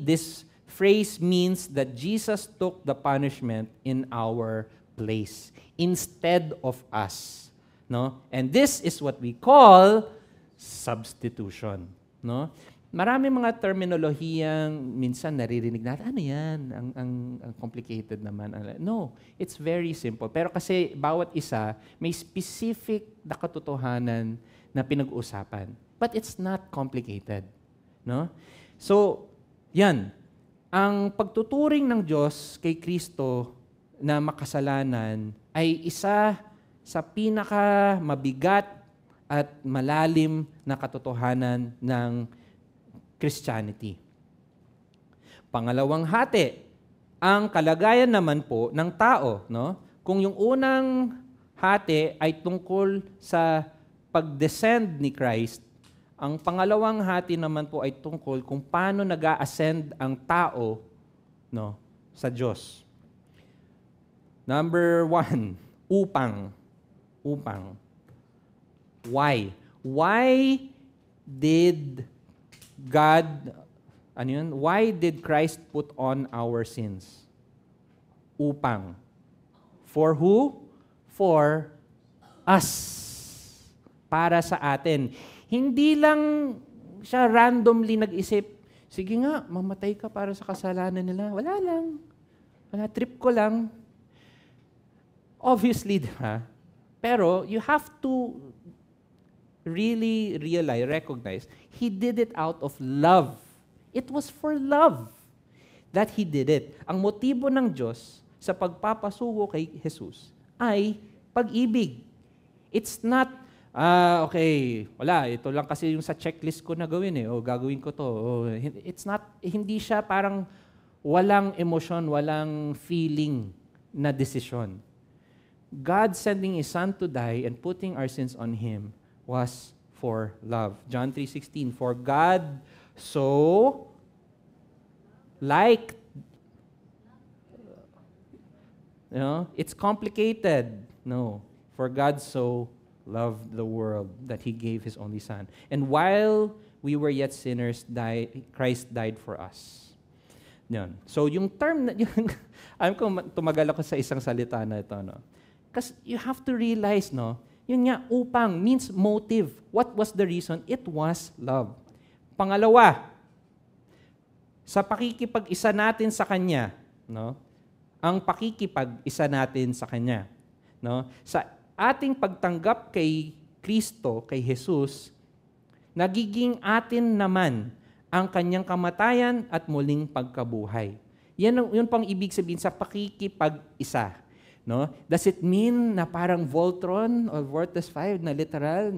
This phrase means that Jesus took the punishment in our place instead of us. No? And this is what we call substitution. No? Marami mga terminolohiyang minsan naririnig natin, ano yan? Ang complicated naman. No, it's very simple. Pero kasi bawat isa may specific na katotohanan na pinag-uusapan. But it's not complicated. No? So, yan. Ang pagtuturing ng Diyos kay Kristo na makasalanan ay isa sa pinaka mabigat at malalim na katotohanan ng Christianity. Pangalawang hati, ang kalagayan naman po ng tao. No? Kung yung unang hati ay tungkol sa pag-descend ni Christ, ang pangalawang hati naman po ay tungkol kung paano nag-a-ascend ang tao, no, sa Diyos. Number 1, upang. Why? Why did why did Christ put on our sins? Upang. For who? For us. Para sa atin. Hindi lang siya randomly nag-isip, sige nga, mamatay ka para sa kasalanan nila. Wala lang. Wala, trip ko lang. Obviously, diba? Pero you have to really recognize, He did it out of love. It was for love that He did it. Ang motibo ng Diyos sa pagpapasugo kay Jesus ay pag-ibig. It's not, okay, wala, ito lang kasi yung sa checklist ko na gawin eh, o gagawin ko to. It's not, hindi siya parang walang emosyon, walang feeling na desisyon. God sending His Son to die and putting our sins on Him was for love. John 3:16, for God so liked. It's complicated. No. For God so loved the world that He gave His only Son. And while we were yet sinners, Christ died for us. Yan. So yung term, alam ko tumagal ako sa isang salita na ito. No? Because you have to realize, no, yun nga, upang means motive. What was the reason? It was love. Pangalawa, sa pakikipag-isa natin sa Kanya, no? Ang pakikipag-isa natin sa Kanya, no? Sa ating pagtanggap kay Kristo, kay Jesus, nagiging atin naman ang kanyang kamatayan at muling pagkabuhay. Yun pang ibig sabihin sa pakikipag-isa. No? Does it mean na parang Voltron or Vortex 5 na literal,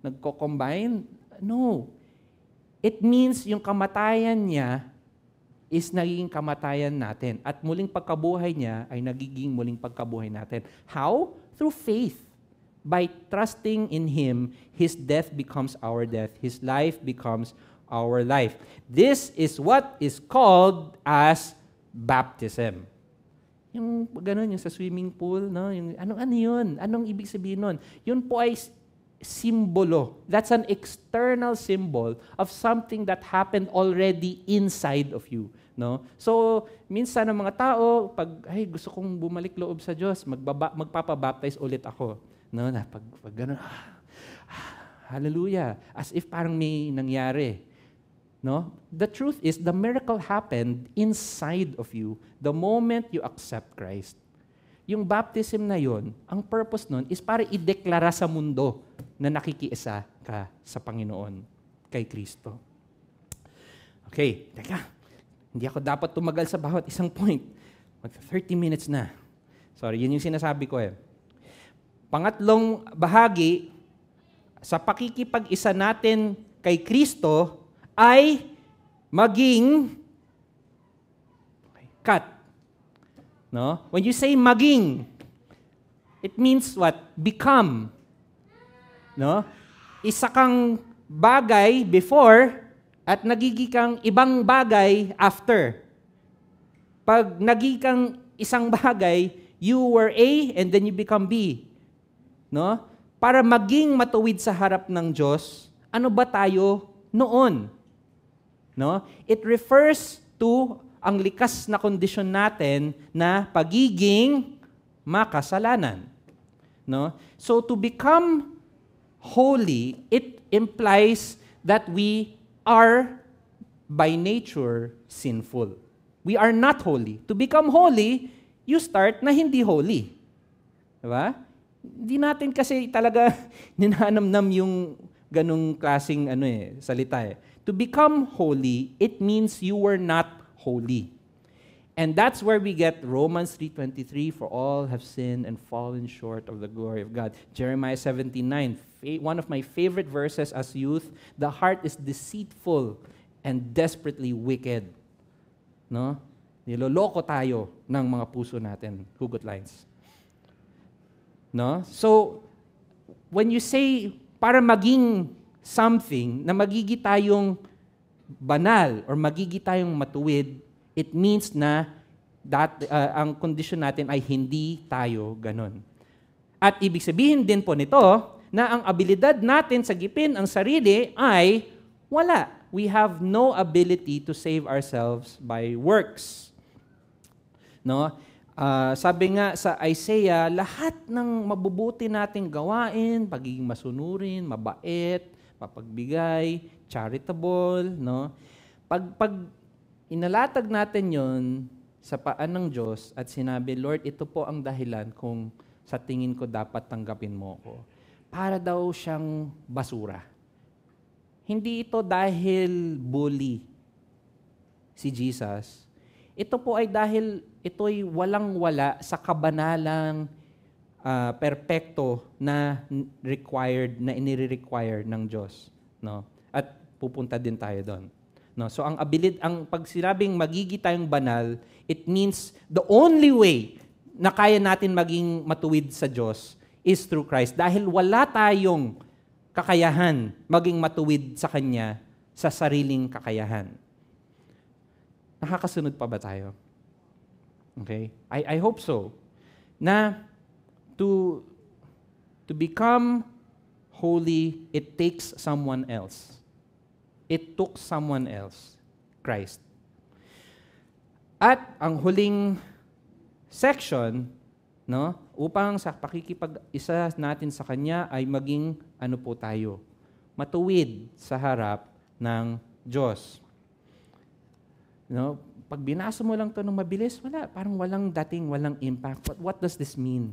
nagko-combine? No. It means yung kamatayan niya is nagiging kamatayan natin. At muling pagkabuhay niya ay nagiging muling pagkabuhay natin. How? Through faith. By trusting in Him, His death becomes our death. His life becomes our life. This is what is called as baptism. Yung gano'n, yung sa swimming pool, no? Yung, ano yun? Anong ibig sabihin nun? Yun po ay simbolo. That's an external symbol of something that happened already inside of you. No? So, minsan ng mga tao, pag gusto kong bumalik loob sa Diyos, magpapabaptize ulit ako. No? Na pag gano'n, hallelujah. As if parang may nangyari. No? The truth is, the miracle happened inside of you the moment you accept Christ. Yung baptism na yon, ang purpose nun is para ideklara sa mundo na nakikiisa ka sa Panginoon, kay Kristo. Okay, teka. Hindi ako dapat tumagal sa bawat isang point. 30 minutes na. Sorry, yun yung sinasabi ko eh. Pangatlong bahagi, sa pakikipag-isa natin kay Kristo, ay maging cut. No? When you say maging, it means what? Become. No? Isa kang bagay before at nagiging kang ibang bagay after. Pag nagiging kang isang bagay, you were A and then you become B. No? Para maging matuwid sa harap ng Diyos, ano ba tayo noon? No? It refers to ang likas na kondisyon natin na pagiging makasalanan. No? So to become holy, it implies that we are by nature sinful. We are not holy. To become holy, you start na hindi holy. Diba? Hindi natin kasi talaga ninanamnam yung ganung klaseng salita eh. To become holy, it means you were not holy. And that's where we get Romans 3:23, for all have sinned and fallen short of the glory of God. Jeremiah 17:9, one of my favorite verses as youth, the heart is deceitful and desperately wicked. No? Niloloko tayo ng mga puso natin. Hugot lines. No? So, when you say, para maging something na magigi tayong banal or magigi tayong matuwid, it means na ang kondisyon natin ay hindi tayo ganon. At ibig sabihin din po nito na ang abilidad natin sa gipin ang sarili ay wala. We have no ability to save ourselves by works. No? Sabi nga sa Isaiah, lahat ng mabubuti nating gawain, pagiging masunurin, mabait, mapagbigay, charitable, no? Pag inalatag natin 'yon sa paan ng Diyos at sinabi, Lord, ito po ang dahilan kung sa tingin ko dapat tanggapin mo ko. Para daw siyang basura. Hindi ito dahil bully si Jesus. Ito po ay dahil ito'y walang-wala sa kabanalang perpekto na required, na inire-require ng Diyos. No? At pupunta din tayo doon. No? So ang pag sinabing magigi tayong banal, it means the only way na kaya natin maging matuwid sa Diyos is through Christ. Dahil wala tayong kakayahan maging matuwid sa Kanya sa sariling kakayahan. Nakakasunod pa ba tayo? Okay? I hope so. Na to become holy, it takes someone else. It took someone else, Christ. At ang huling section, no, upang sa pakikipag-isa natin sa Kanya ay maging ano po tayo? Matuwid sa harap ng Diyos. No? Pag binasa mo lang ito ng mabilis, wala. Parang walang dating, walang impact. What does this mean?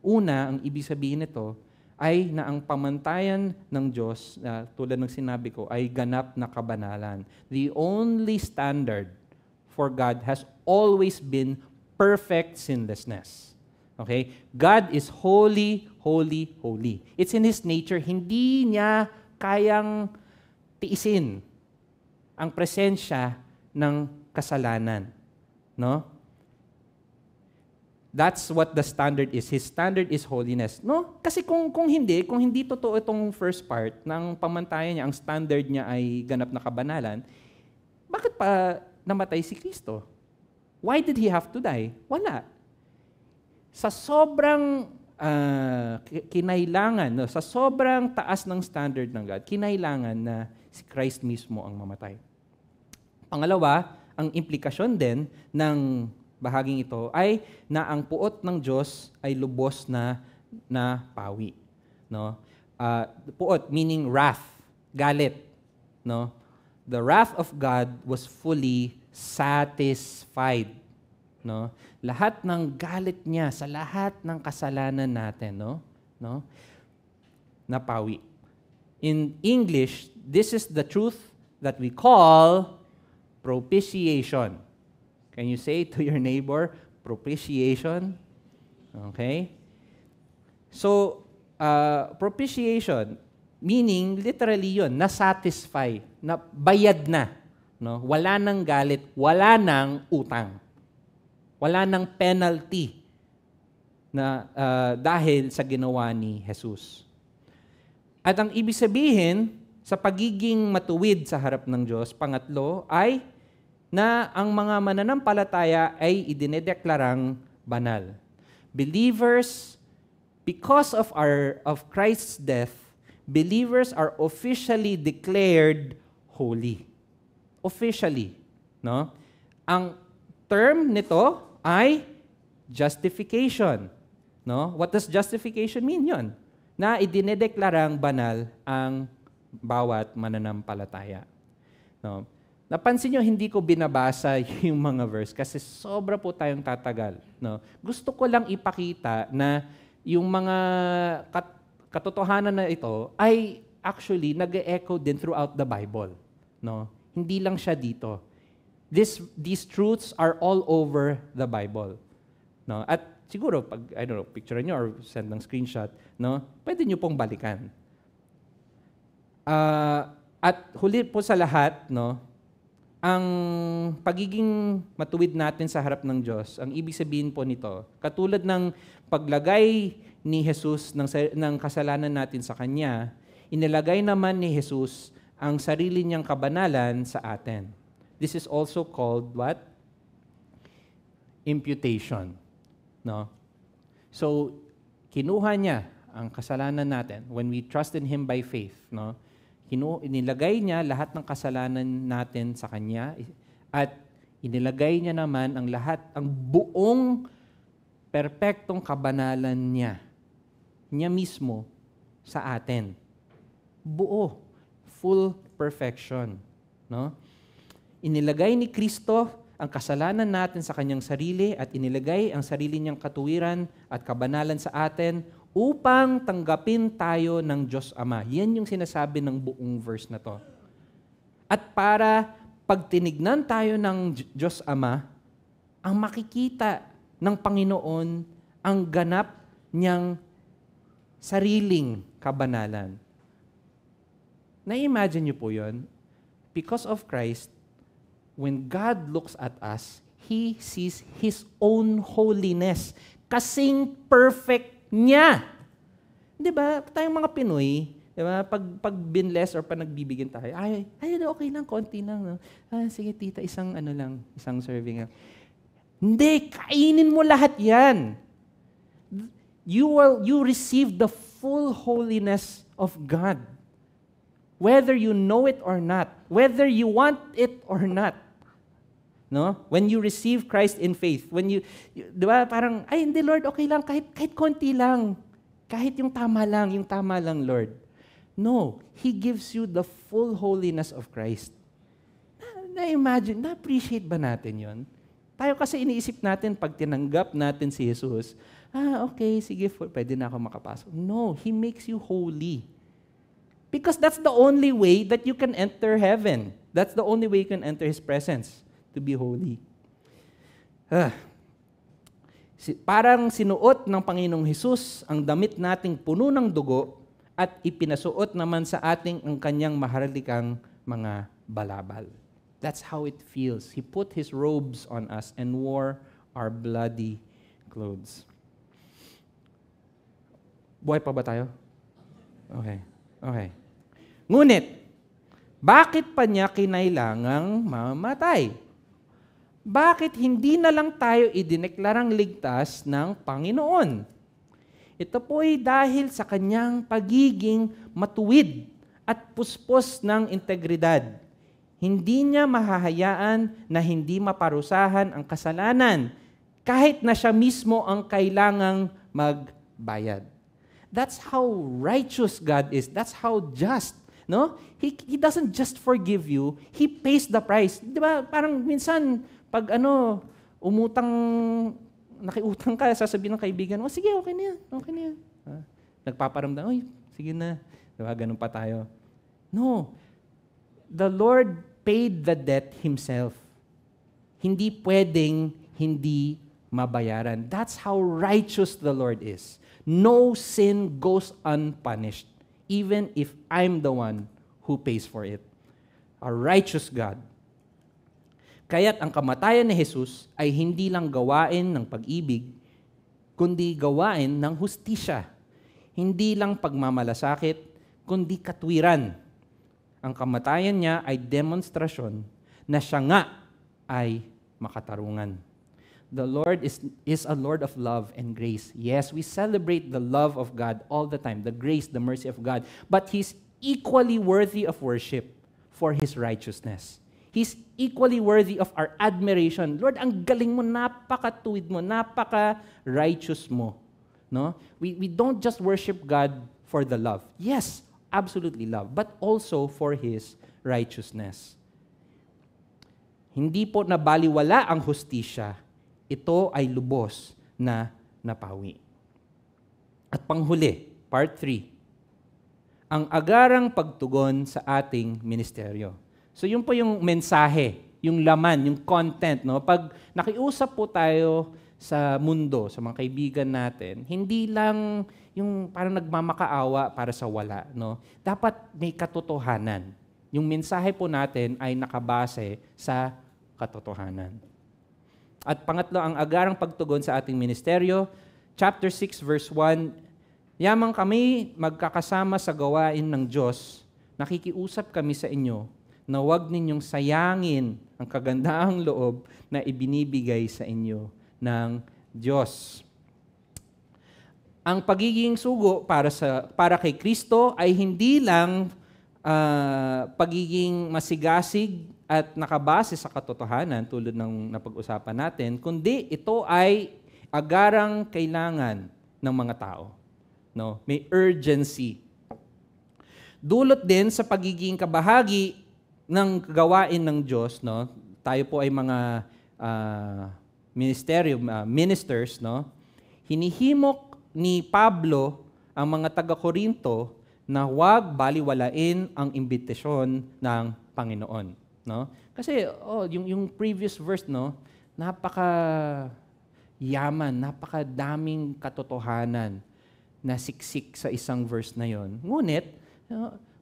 Una, ang ibig sabihin nito ay na ang pamantayan ng Diyos, tulad ng sinabi ko, ay ganap na kabanalan. The only standard for God has always been perfect sinlessness. Okay? God is holy, holy, holy. It's in His nature. Hindi niya kayang tiisin ang presensya ng kasalanan. No? That's what the standard is. His standard is holiness. No? Kasi kung hindi totoo itong first part ng pamantayan niya, ang standard niya ay ganap na kabanalan, bakit pa namatay si Kristo? Why did He have to die? Wala. Sa sobrang kinailangan, no? Sa sobrang taas ng standard ng God, kinailangan na si Christ mismo ang mamatay. Pangalawa, ang implikasyon din ng bahaging ito ay na ang puot ng Diyos ay lubos na pawi. No? Puot meaning wrath, galit. No? The wrath of God was fully satisfied. No? Lahat ng galit niya sa lahat ng kasalanan natin, no? Napawi. In English, this is the truth that we call propitiation. Can you say to your neighbor, propitiation? Okay? So, propitiation, meaning literally yun, na-satisfy, na bayad na. No? Wala nang galit, wala nang utang. Wala nang penalty na dahil sa ginawa ni Jesus. At ang ibig sabihin, sa pagiging matuwid sa harap ng Diyos, pangatlo, ay na ang mga mananampalataya ay idinedeklarang banal. Believers, because of Christ's death, believers are officially declared holy. Officially, no? Ang term nito ay justification, no? What does justification mean? 'Yon. Na idinedeklarang banal ang bawat mananampalataya. No? Napansin nyo, hindi ko binabasa yung mga verse kasi sobra po tayong tatagal. No? Gusto ko lang ipakita na yung mga katotohanan na ito ay actually nag-e-echo din throughout the Bible. No? Hindi lang siya dito. These truths are all over the Bible. No? At siguro, pag, picture nyo or send ng screenshot, no? Pwede nyo pong balikan. At huli po sa lahat, no? Ang pagiging matuwid natin sa harap ng Diyos, ang ibig sabihin po nito, katulad ng paglagay ni Jesus ng kasalanan natin sa Kanya, inilagay naman ni Jesus ang sarili niyang kabanalan sa atin. This is also called what? Imputation. No? So, kinuha niya ang kasalanan natin when we trust in Him by faith. No? Inilagay niya lahat ng kasalanan natin sa Kanya at inilagay niya naman ang buong perpektong kabanalan niya mismo sa atin. Buo, full perfection. No? Inilagay ni Kristo ang kasalanan natin sa Kanyang sarili at inilagay ang sarili niyang katuwiran at kabanalan sa atin upang tanggapin tayo ng Diyos Ama. Yan yung sinasabi ng buong verse na to. At para pag tinignan tayo ng Diyos Ama, ang makikita ng Panginoon ang ganap niyang sariling kabanalan. Na-imagine niyo po yun? Because of Christ, when God looks at us, He sees His own holiness. Kasing perfect niya. Di ba? Tayong mga Pinoy, di ba? Pag binless or pag nagbibigyan tayo, ay, okay lang, konti lang. No? Sige tita, isang serving lang. Hindi, kainin mo lahat yan. You receive the full holiness of God. Whether you know it or not, whether you want it or not. No? When you receive Christ in faith, di ba, parang, ay hindi Lord, okay lang, kahit konti lang. Kahit yung tama lang, Lord. No, He gives you the full holiness of Christ. Na-imagine, na-appreciate ba natin yon? Tayo kasi iniisip natin, pag tinanggap natin si Jesus, Okay, sige, pwede na ako makapasok. No, He makes you holy. Because that's the only way that you can enter heaven. That's the only way you can enter His presence, to be holy. Parang sinuot ng Panginoong Hesus ang damit nating puno ng dugo at ipinasuot naman sa ating ang kanyang maharlikang mga balabal. That's how it feels. He put His robes on us and wore our bloody clothes. Buhay pa ba tayo? Okay. Ngunit, bakit pa niya kinailangang mamatay? Bakit hindi na lang tayo idineklarang ligtas ng Panginoon? Ito po ay dahil sa kanyang pagiging matuwid at puspos ng integridad. Hindi niya mahahayaan na hindi maparusahan ang kasalanan kahit na siya mismo ang kailangang magbayad. That's how righteous God is. That's how just. No? He doesn't just forgive you, He pays the price. Di ba? Parang minsan, pag nakiutang ka, sasabihin ng kaibigan, sige, okay na yan. Nagpaparamdam, sige na. Di ba? Ganun pa tayo. No. The Lord paid the debt Himself. Hindi pwedeng hindi mabayaran. That's how righteous the Lord is. No sin goes unpunished, even if I'm the one who pays for it. A righteous God. Kaya't ang kamatayan ni Jesus ay hindi lang gawain ng pag-ibig, kundi gawain ng hustisya. Hindi lang pagmamalasakit, kundi katwiran. Ang kamatayan niya ay demonstrasyon na siya nga ay makatarungan. The Lord is a Lord of love and grace. Yes, we celebrate the love of God all the time, the grace, the mercy of God. But He's equally worthy of worship for His righteousness. He's equally worthy of our admiration. Lord, ang galing mo, napakatuwid mo, napaka-righteous mo. No? We don't just worship God for the love. Yes, absolutely love, but also for His righteousness. Hindi po nabaliwala ang hustisya. Ito ay lubos na napawi. At panghuli, part 3, ang agarang pagtugon sa ating ministeryo. So yun po yung mensahe, yung laman, yung content. No? Pag nakiusap po tayo sa mundo, sa mga kaibigan natin, hindi lang yung parang nagmamakaawa para sa wala. No? Dapat may katotohanan. Yung mensahe po natin ay nakabase sa katotohanan. At pangatlo, ang agarang pagtugon sa ating ministeryo, chapter 6, verse 1, yamang kami magkakasama sa gawain ng Diyos, nakikiusap kami sa inyo na huwag ninyong sayangin ang kagandahang loob na ibinibigay sa inyo ng Diyos. Ang pagiging sugo para kay Kristo ay hindi lang pagiging masigasig at nakabase sa katotohanan tulad ng napag-usapan natin, kundi ito ay agarang kailangan ng mga tao. No? May urgency. Dulot din sa pagiging kabahagi ng gawain ng Diyos, no? Tayo po ay mga ministers, no? Hinihimok ni Pablo ang mga taga-Korinto na huwag baliwalain ang imbitasyon ng Panginoon. No? Kasi yung previous verse, no, napaka-yaman, napakadaming katotohanan na siksik sa isang verse na yon. Ngunit,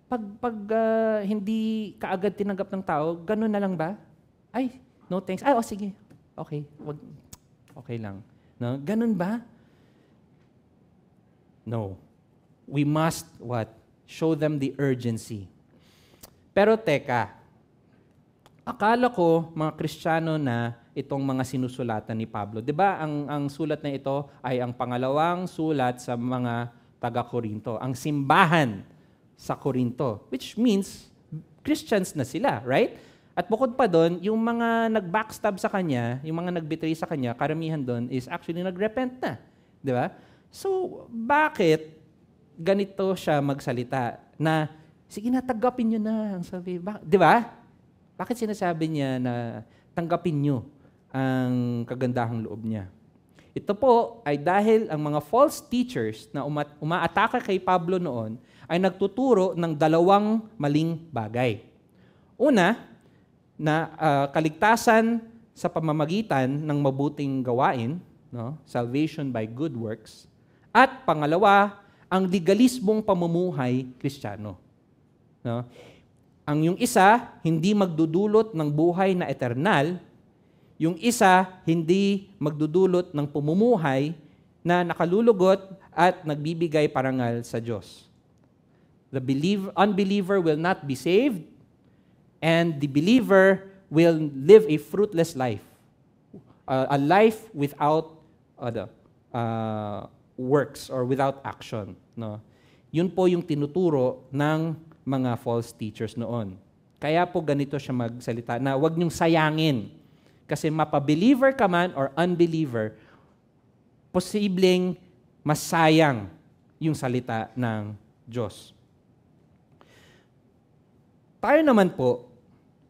pag hindi kaagad tinanggap ng tao, ganun na lang ba? Ay, no thanks. Sige. Okay, okay lang. No? Ganun ba? No. We must what? Show them the urgency. Pero teka, akala ko mga Kristiyano na itong mga sinusulatan ni Pablo. 'Di ba ang sulat na ito ay ang pangalawang sulat sa mga taga-Korinto, ang simbahan sa Korinto, which means Christians na sila, right? At bukod pa doon, yung mga nag-backstab sa kanya, yung mga nag-betray sa kanya, karamihan doon is actually nag-repent na. 'Di ba? So, bakit ganito siya magsalita na sige na, tanggapin niyo na ang sabi, 'di ba? Bakit sinasabi niya na tanggapin niyo ang kagandahang loob niya? Ito po ay dahil ang mga false teachers na umaatake kay Pablo noon ay nagtuturo ng dalawang maling bagay. Una, na kaligtasan sa pamamagitan ng mabuting gawain, no? Salvation by good works. At pangalawa, ang legalismong pamumuhay Kristiyano. No? Ang yung isa, hindi magdudulot ng buhay na eternal. Yung isa, hindi magdudulot ng pamumuhay na nakalulugot at nagbibigay parangal sa Diyos. The unbeliever will not be saved, and the believer will live a fruitless life. A life without works or without action. No? Yun po yung tinuturo ng mga false teachers noon. Kaya po ganito siya magsalita na huwag niyong sayangin. Kasi mapa-believer ka man or unbeliever, posibleng masayang yung salita ng Diyos. Tayo naman po,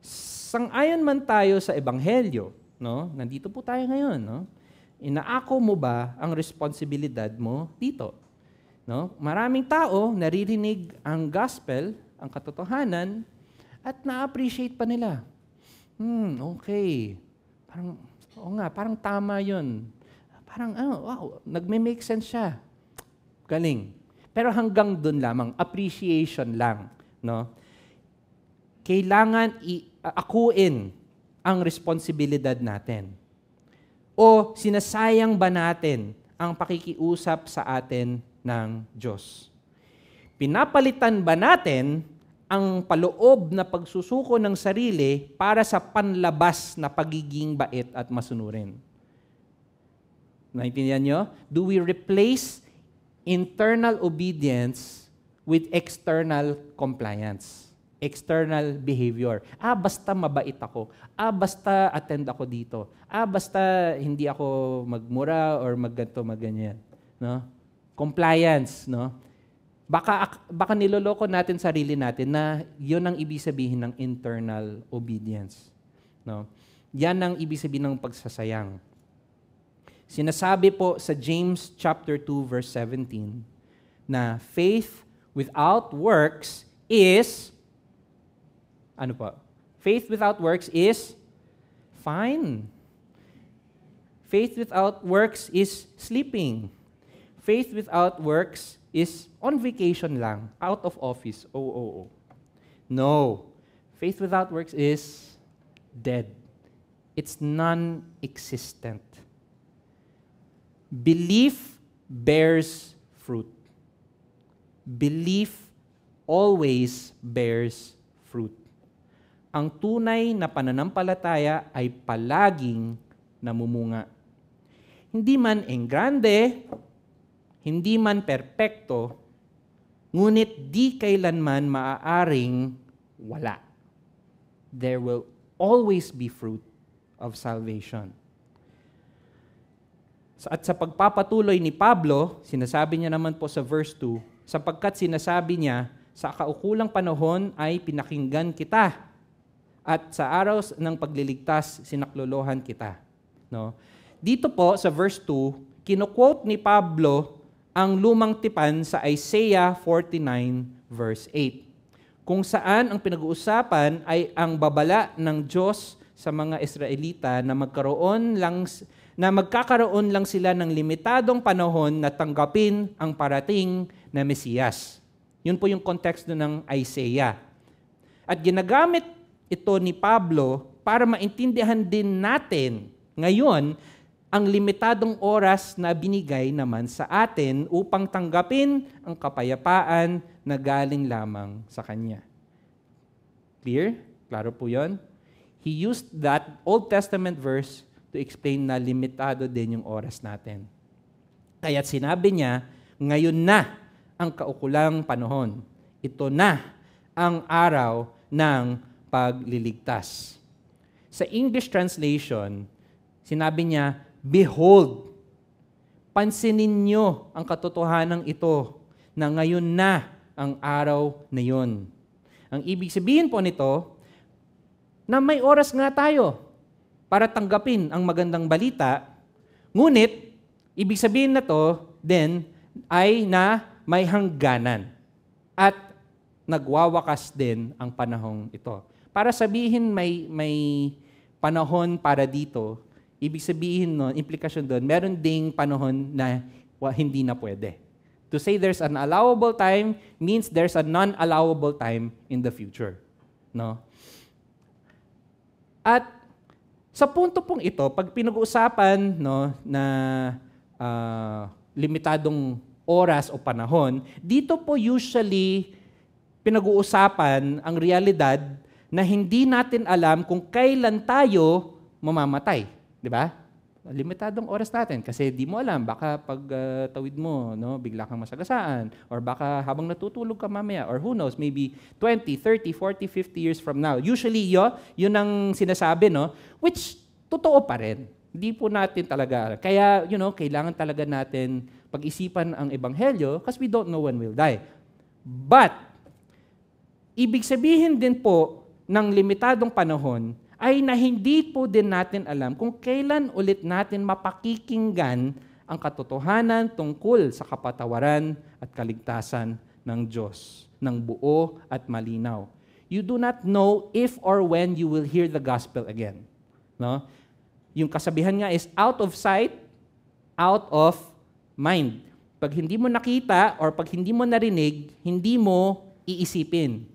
sang-ayon man tayo sa Ebanghelyo, no? Nandito po tayo ngayon, no? Inaako mo ba ang responsibilidad mo dito? No? Maraming tao naririnig ang gospel, ang katotohanan, at na-appreciate pa nila. Okay. Parang, oo nga, parang tama yun. Parang, wow, nagme-make sense siya. Galing. Pero hanggang dun lamang, appreciation lang. No? Kailangan akuin ang responsibilidad natin. O sinasayang ba natin ang pakikiusap sa atin ng Diyos? Pinapalitan ba natin ang paloob na pagsusuko ng sarili para sa panlabas na pagiging bait at masunurin? Naintindihan nyo? Do we replace internal obedience with external compliance? External behavior. Basta mabait ako. Basta attend ako dito. Basta hindi ako magmura or magganto, magganyan. No? Compliance, no? Baka niloloko natin sarili natin na yun ang ibig sabihin ng internal obedience. No? Yan ang ibig sabihin ng pagsasayang. Sinasabi po sa James chapter 2 verse 17 na faith without works is ano po? Faith without works is fine. Faith without works is sleeping. Faith without works is on vacation lang, out of office. No. Faith without works is dead. It's non-existent. Belief bears fruit. Belief always bears fruit. Ang tunay na pananampalataya ay palaging namumunga. Hindi man enggrande, hindi man perpekto, ngunit di kailanman maaaring wala. There will always be fruit of salvation. At sa pagpapatuloy ni Pablo, sinasabi niya naman po sa verse 2, sapagkat sinasabi niya, sa kaukulang panahon ay pinakinggan kita, at sa araw ng pagliligtas, sinaklolohan kita. No? Dito po sa verse 2, kino-quote ni Pablo ang lumang tipan sa Isaiah 49 verse 8, kung saan ang pinag-uusapan ay ang babala ng Diyos sa mga Israelita na magkakaroon lang sila ng limitadong panahon na tanggapin ang parating na Mesiyas. Yun po yung konteksto ng Isaiah. At ginagamit ito ni Pablo para maintindihan din natin ngayon ang limitadong oras na binigay naman sa atin upang tanggapin ang kapayapaan na galing lamang sa Kanya. Clear? Klaro po yun? He used that Old Testament verse to explain na limitado din yung oras natin. Kaya't sinabi niya, ngayon na ang kaukulang panahon. Ito na ang araw ng pagliligtas. Sa English translation, sinabi niya, behold, pansinin niyo ang katotohanan ito na ngayon na ang araw na yun. Ang ibig sabihin po nito, na may oras nga tayo para tanggapin ang magandang balita, ngunit Ibig sabihin na to, then, ay na may hangganan. At nagwawakas din ang panahong ito. Para sabihin may panahon para dito, ibig sabihin nun, implikasyon doon, meron ding panahon na hindi na pwede. To say there's an allowable time means there's a non-allowable time in the future. No? At sa punto pong ito, pag pinag-uusapan na limitadong oras o panahon, dito po usually pinag-uusapan ang realidad na hindi natin alam kung kailan tayo mamamatay. Di ba? Limitadong oras natin kasi di mo alam, baka pag tawid mo, bigla kang masagasaan, or baka habang natutulog ka mamaya, or who knows, maybe 20, 30, 40, 50 years from now. Usually, yun ang sinasabi, which totoo pa rin. Hindi po natin talaga. Kaya, kailangan talaga natin pag-isipan ang ebanghelyo because we don't know when we'll die. But, ibig sabihin din po ng limitadong panahon ay na hindi po din natin alam kung kailan ulit natin mapakikinggan ang katotohanan tungkol sa kapatawaran at kaligtasan ng Diyos, ng buo at malinaw. You do not know if or when you will hear the gospel again. No? Yung kasabihan nga is out of sight, out of mind. Pag hindi mo nakita or pag hindi mo narinig, hindi mo iisipin.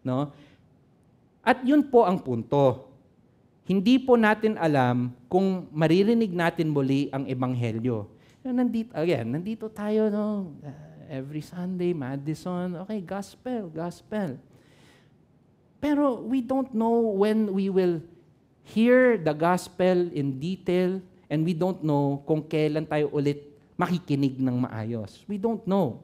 No? At yun po ang punto. Hindi po natin alam kung maririnig natin muli ang ebanghelyo. Nandito tayo, every Sunday, Madison, okay, gospel. Pero we don't know when we will hear the gospel in detail, and we don't know kung kailan tayo ulit makikinig ng maayos. We don't know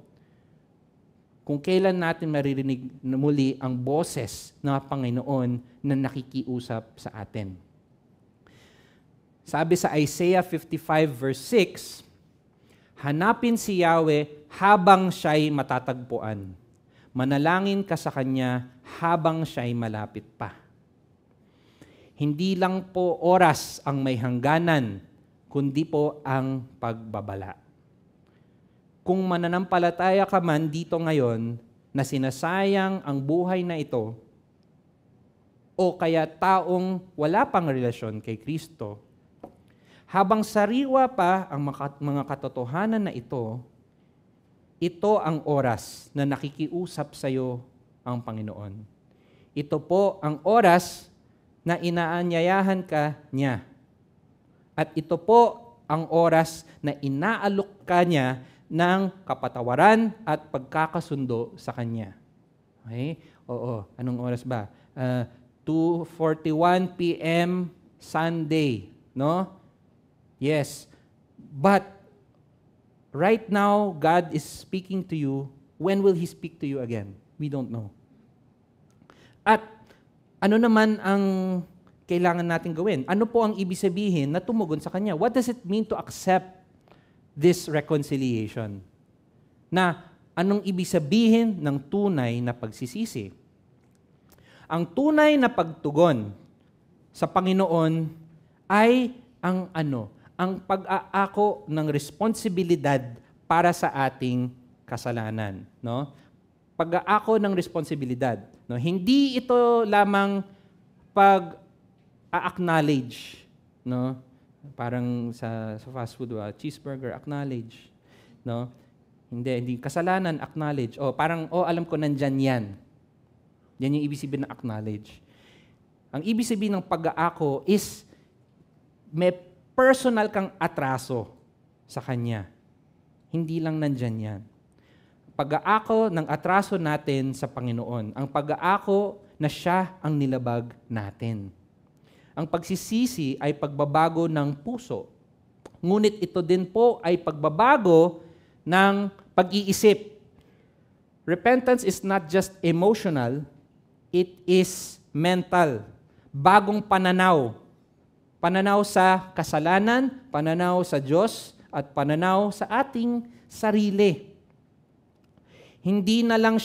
kung kailan natin maririnig na muli ang boses ng Panginoon na nakikiusap sa atin. Sabi sa Isaiah 55 verse 6, hanapin si Yahweh habang siya'y matatagpuan. Manalangin ka sa Kanya habang siya'y malapit pa. Hindi lang po oras ang may hangganan, kundi po ang pagbabala. Kung mananampalataya ka man dito ngayon na sinasayang ang buhay na ito, o kaya taong wala pang relasyon kay Kristo, habang sariwa pa ang mga katotohanan na ito ang oras na nakikiusap sa iyo ang Panginoon. Ito po ang oras na inaanyayahan ka niya. At ito po ang oras na inaalok ka niya ng kapatawaran at pagkakasundo sa Kanya. Okay? Oo. Anong oras ba? 2:41 p.m. Sunday. No? Yes. But right now, God is speaking to you. When will He speak to you again? We don't know. At ano naman ang kailangan natin gawin? Ano po ang ibig sabihin na tumugon sa Kanya? What does it mean to accept this reconciliation? Na anong ibig sabihin ng tunay na pagsisisi? Ang tunay na pagtugon sa Panginoon ay ang pag-aako ng responsibilidad para sa ating kasalanan, no? Pag-aako ng responsibilidad, no? Hindi ito lamang pag-acknowledge, no? Parang sa fast food, cheeseburger, acknowledge. No? Hindi. Kasalanan, acknowledge. Parang, alam ko, nandyan yan. Yan yung ibig sabihin ng acknowledge. Ang ibig sabihin ng pag-aako is may personal kang atraso sa Kanya. Hindi lang nandyan yan. Pag-aako ng atraso natin sa Panginoon. Ang pag-aako na Siya ang nilabag natin. Ang pagsisisi ay pagbabago ng puso. Ngunit ito din po ay pagbabago ng pag-iisip. Repentance is not just emotional, it is mental. Bagong pananaw. Pananaw sa kasalanan, pananaw sa Diyos, at pananaw sa ating sarili. Hindi na lang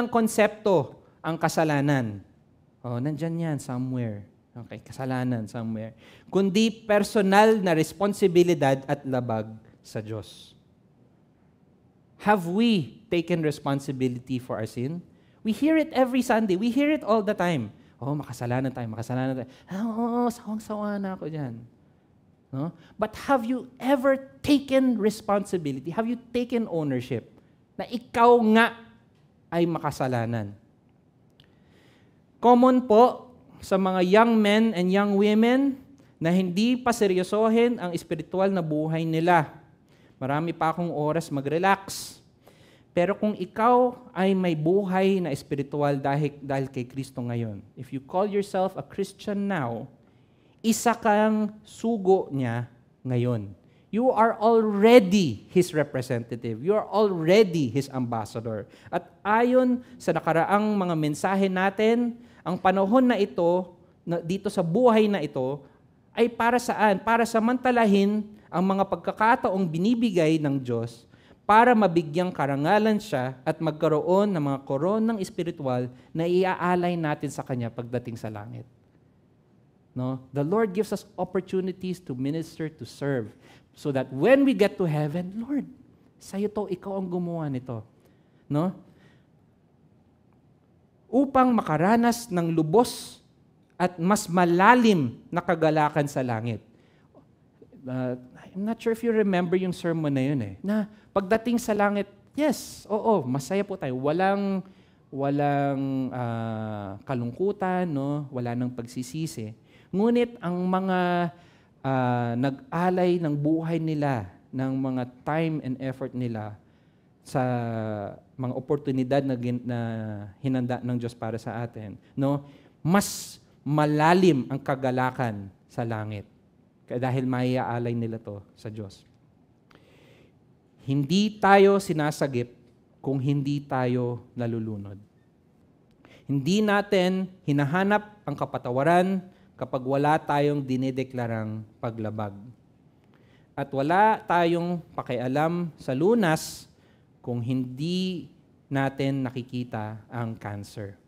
konsepto ang kasalanan. Nandyan yan somewhere. Okay, kasalanan somewhere. Kundi personal na responsibilidad at labag sa Diyos. Have we taken responsibility for our sin? We hear it every Sunday. We hear it all the time. Oh, makasalanan tayo, makasalanan tayo. Oo, sawang-sawa na ako dyan. No? But have you ever taken responsibility? Have you taken ownership na ikaw nga ay makasalanan? Common po sa mga young men and young women na hindi pa seryosohin ang espiritual na buhay nila. Marami pa akong oras mag-relax. Pero kung ikaw ay may buhay na espiritual dahil kay Kristo ngayon, if you call yourself a Christian now, isa kang sugo niya ngayon. You are already His representative. You are already His ambassador. At ayon sa nakaraang mga mensahe natin, ang panahon na ito, dito sa buhay na ito, ay para saan? Para samantalahin ang mga pagkakataong binibigay ng Diyos para mabigyang karangalan siya at magkaroon ng mga koronang espiritual na iaalay natin sa Kanya pagdating sa langit. No? The Lord gives us opportunities to minister, to serve, so that when we get to heaven, Lord, sa'yo to, ikaw ang gumawa nito. No? Upang makaranas ng lubos at mas malalim na kagalakan sa langit. I'm not sure if you remember yung sermon na yun na pagdating sa langit, yes, oo, masaya po tayo. Walang kalungkutan, no? Wala nang pagsisisi. Ngunit ang mga nag-alay ng buhay nila, ng mga time and effort nila sa mga oportunidad na hinanda ng Diyos para sa atin, no? Mas malalim ang kagalakan sa langit dahil maiaalay nila to sa Diyos. Hindi tayo sinasagip kung hindi tayo nalulunod. Hindi natin hinahanap ang kapatawaran kapag wala tayong dinedeklarang paglabag. At wala tayong pakialam sa lunas kung hindi natin nakikita ang cancer.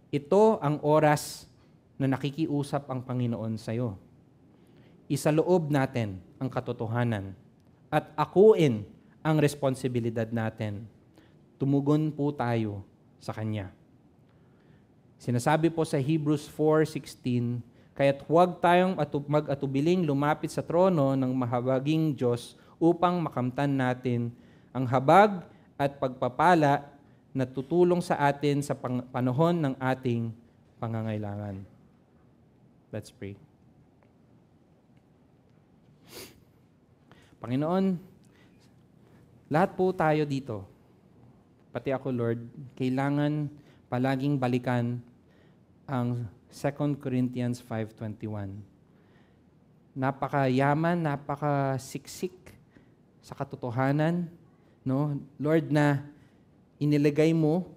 Ito ang oras na nakikiusap ang Panginoon sa iyo. Isaloob natin ang katotohanan at akuin ang responsibilidad natin. Tumugon po tayo sa Kanya. Sinasabi po sa Hebrews 4:16, kaya't huwag tayong mag-atubiling lumapit sa trono ng mahabaging Diyos upang makamtan natin ang habag at pagpapala na tutulong sa atin sa panahon ng ating pangangailangan. Let's pray. Panginoon, lahat po tayo dito, pati ako, Lord, kailangan palaging balikan ang 2 Corinthians 5:21. Napakayaman, napakasiksik sa katotohanan, no? Lord, na inilagay mo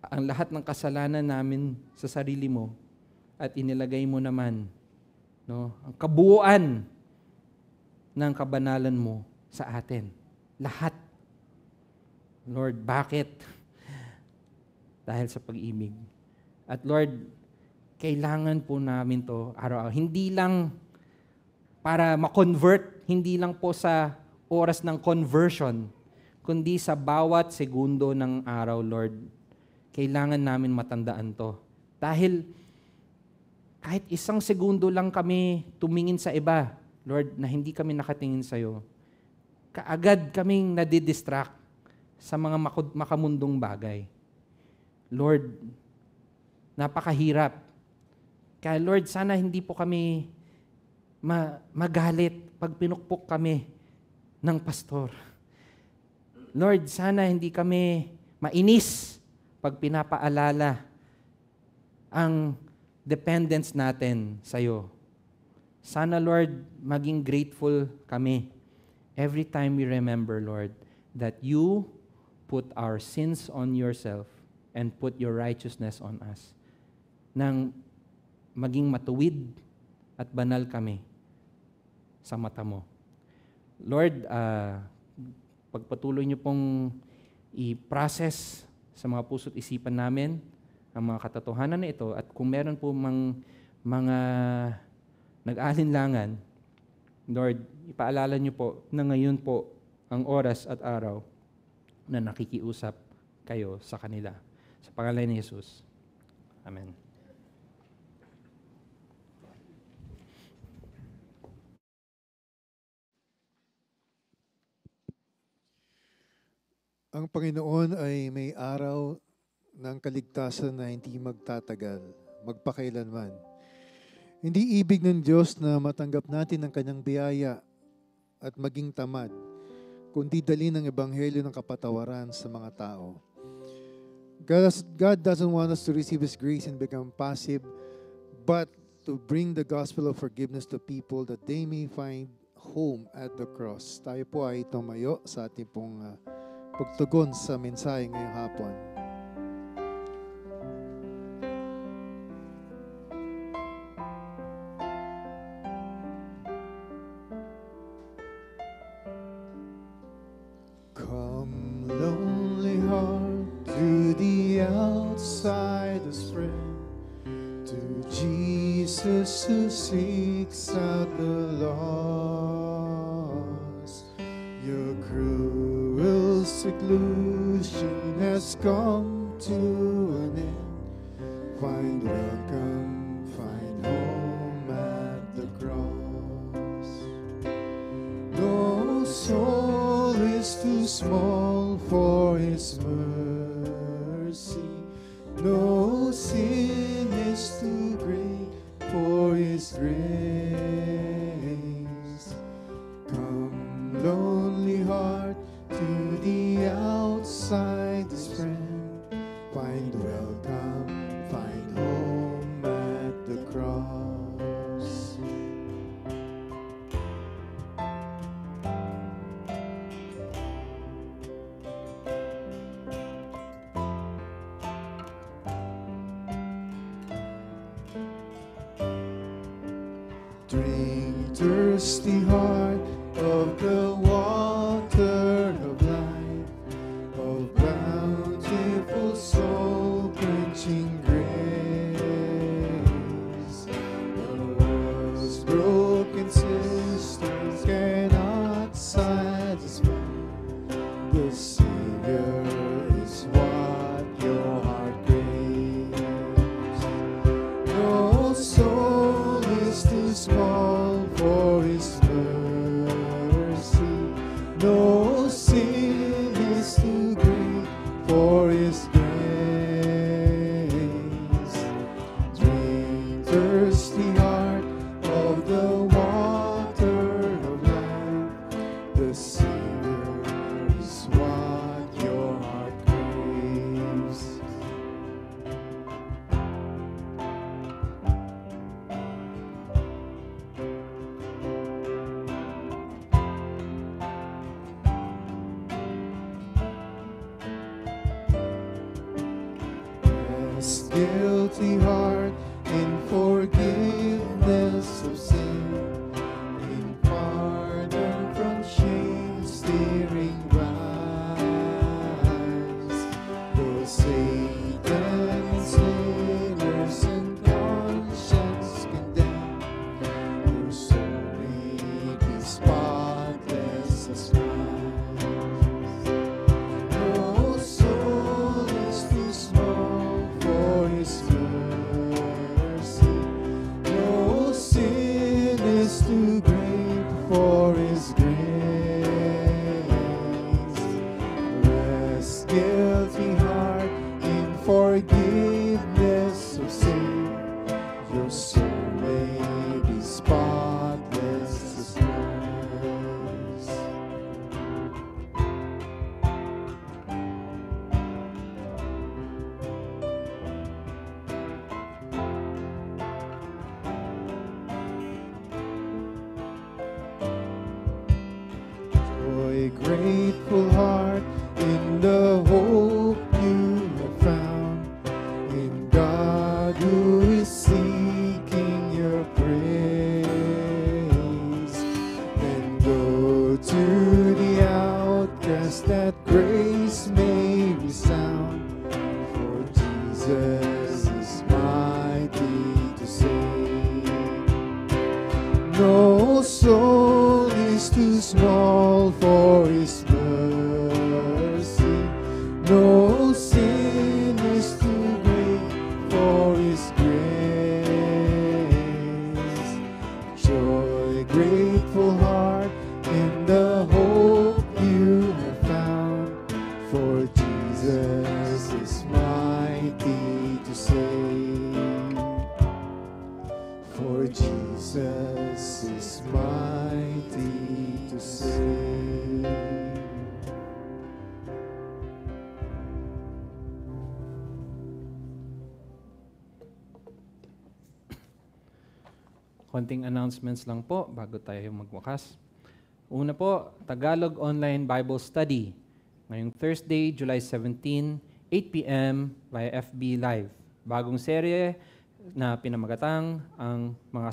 ang lahat ng kasalanan namin sa sarili mo at inilagay mo naman, no, ang kabuuan ng kabanalan mo sa atin. Lahat. Lord, bakit? Dahil sa pag-ibig. At Lord, kailangan po namin to araw-araw. Hindi lang para ma-convert, hindi lang po sa oras ng conversion, kundi sa bawat segundo ng araw, Lord, kailangan namin matandaan to. Dahil kahit isang segundo lang kami tumingin sa iba, Lord, na hindi kami nakatingin sa iyo, kaagad kaming nadidistract sa mga makamundong bagay. Lord, napakahirap. Kaya Lord, sana hindi po kami magalit pag pinukpok kami ng pastor. Lord, sana hindi kami mainis pag pinapaalala ang dependence natin sa iyo. Sana, Lord, maging grateful kami every time we remember, Lord, that you put our sins on yourself and put your righteousness on us. Nang maging matuwid at banal kami sa mata mo. Lord, pagpatuloy niyo pong i-process sa mga puso't isipan namin ang mga katotohanan na ito at kung meron po mga nag-alinlangan, Lord, ipaalala niyo po na ngayon po ang oras at araw na nakikiusap kayo sa kanila. Sa pangalan ni Jesus. Amen. Ang Panginoon ay may araw ng kaligtasan na hindi magtatagal, magpakailanman. Hindi ibig ng Diyos na matanggap natin ang kanyang biyaya at maging tamad, kundi dali ng ebanghelyo ng kapatawaran sa mga tao. God doesn't want us to receive His grace and become passive, but to bring the gospel of forgiveness to people that they may find home at the cross. Tayo po ay tumayo sa ating pong pagtugon sa mensahe ngayong hapon. Come, lonely heart, to the outsider's friend, to Jesus who seeks out the lost. Your cruel seclusion has come to an end. Find welcome, find home at the cross. No soul is too small for His mercy. No sin is too great for His grace. Come, lonely heart, to the outside this friend, find welcome, find home at the cross. Drink, thirsty heart, of the water of life, of bountiful soul-quenching grace. The world's broken systems cannot satisfy. The Savior is what your heart craves. No soul is too small for His mercy. No sin is too great for His grace. Drink, thirsty heart, of the water of life. The Savior is what your heart craves. This guilty heart in forgiveness of sin, in pardon from shame, steering rise. Though Satan and sinners and conscience condemn, your soul may be spotless as Christ. No soul is too small for His mercy. No sin is too great for His grace. Rest, guilty heart, in forgiveness of sin. Your soul may be spotless as Christ. Joy, grateful heart, in the hope you have found, in God who is seeking your praise. Then go to the outcast that grace may resound, for Jesus Konting announcements lang po bago tayo magwakas. Una po, Tagalog Online Bible Study. Ngayong Thursday, July 17, 8 p.m. via FB Live. Bagong serye na pinamagatang ang mga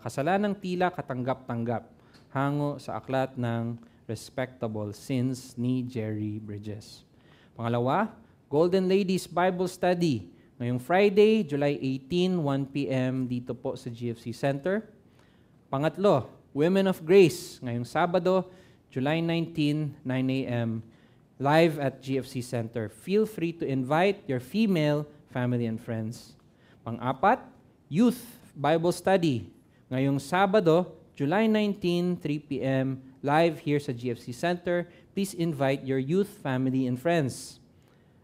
kasalanang tila katanggap-tanggap hango sa aklat ng Respectable Sins ni Jerry Bridges. Pangalawa, Golden Ladies Bible Study. Ngayong Friday, July 18, 1 p.m. dito po sa GFC Center. Pangatlo, Women of Grace. Ngayong Sabado, July 19, 9 a.m. live at GFC Center. Feel free to invite your female family and friends. Pang-apat, Youth Bible Study. Ngayong Sabado, July 19, 3 p.m. live here sa GFC Center. Please invite your youth, family, and friends.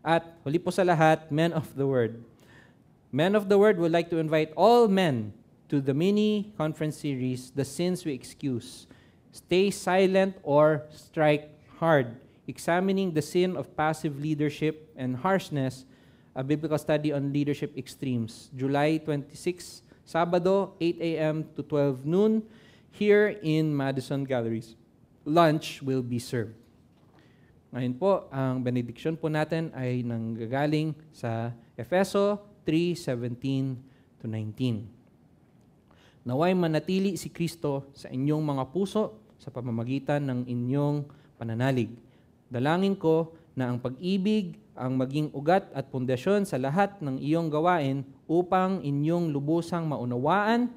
At huli po sa lahat, Men of the Word. Men of the Word would like to invite all men to the mini-conference series, The Sins We Excuse. Stay silent or strike hard. Examining the sin of passive leadership and harshness, a biblical study on leadership extremes. July 26, Sabado, 8 a.m. to 12 noon, here in Madison Galleries. Lunch will be served. Ngayon po, ang benediction po natin ay nanggagaling sa Efeso 3:17-19. Naway manatili si Kristo sa inyong mga puso sa pamamagitan ng inyong pananalig. Dalangin ko na ang pag-ibig ang maging ugat at pundasyon sa lahat ng iyong gawain upang inyong lubusang maunawaan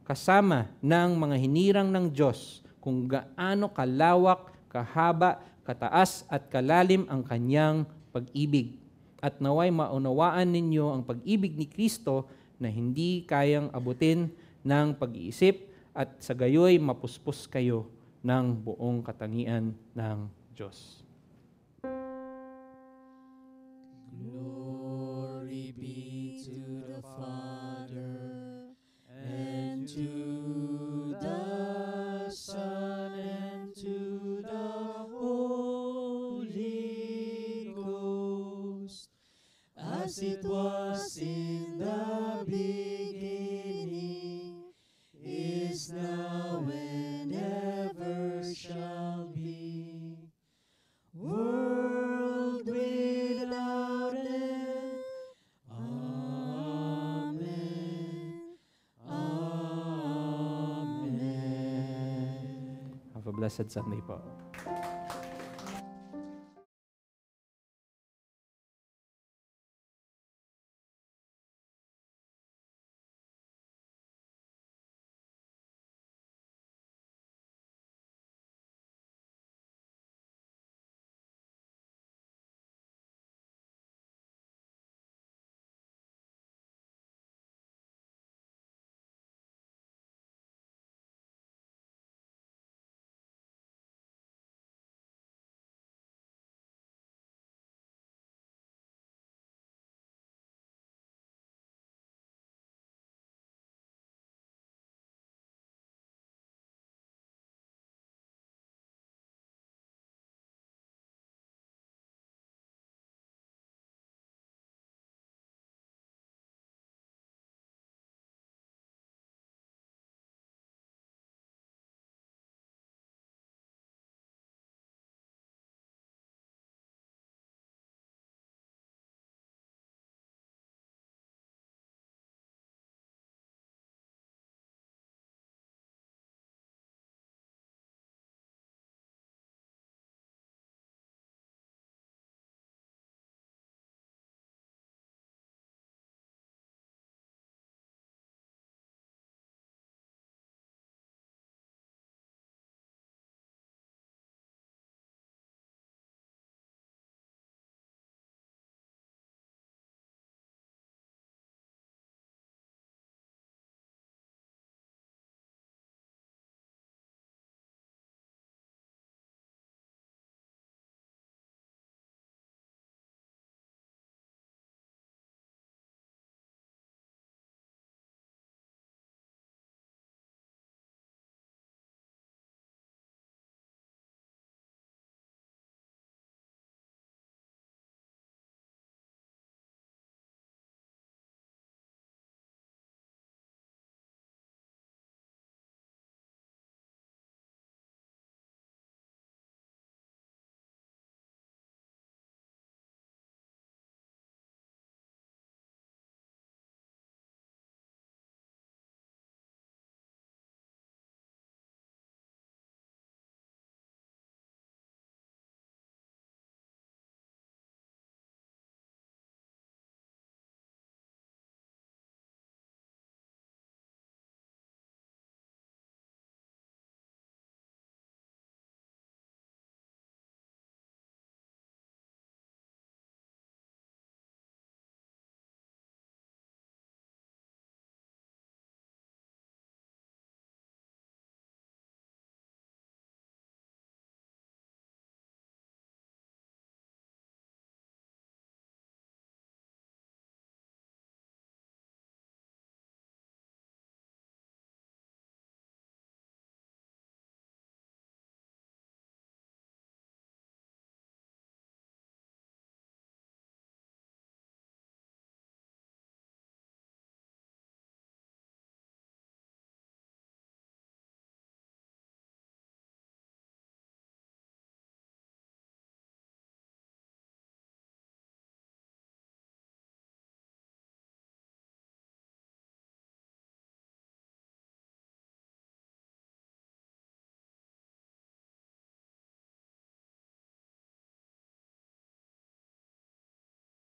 kasama ng mga hinirang ng Diyos kung gaano kalawak, kahaba, kataas at kalalim ang kanyang pag-ibig. At naway maunawaan ninyo ang pag-ibig ni Kristo na hindi kayang abutin ng pag-iisip at sa gayoy mapuspos kayo ng buong katangian ng Diyos. Glory be to the Father and to the Son and to the Holy Ghost, as it was in the beginning, is now, and ever shall be, world without end. Amen. Amen. Have a blessed Sunday po.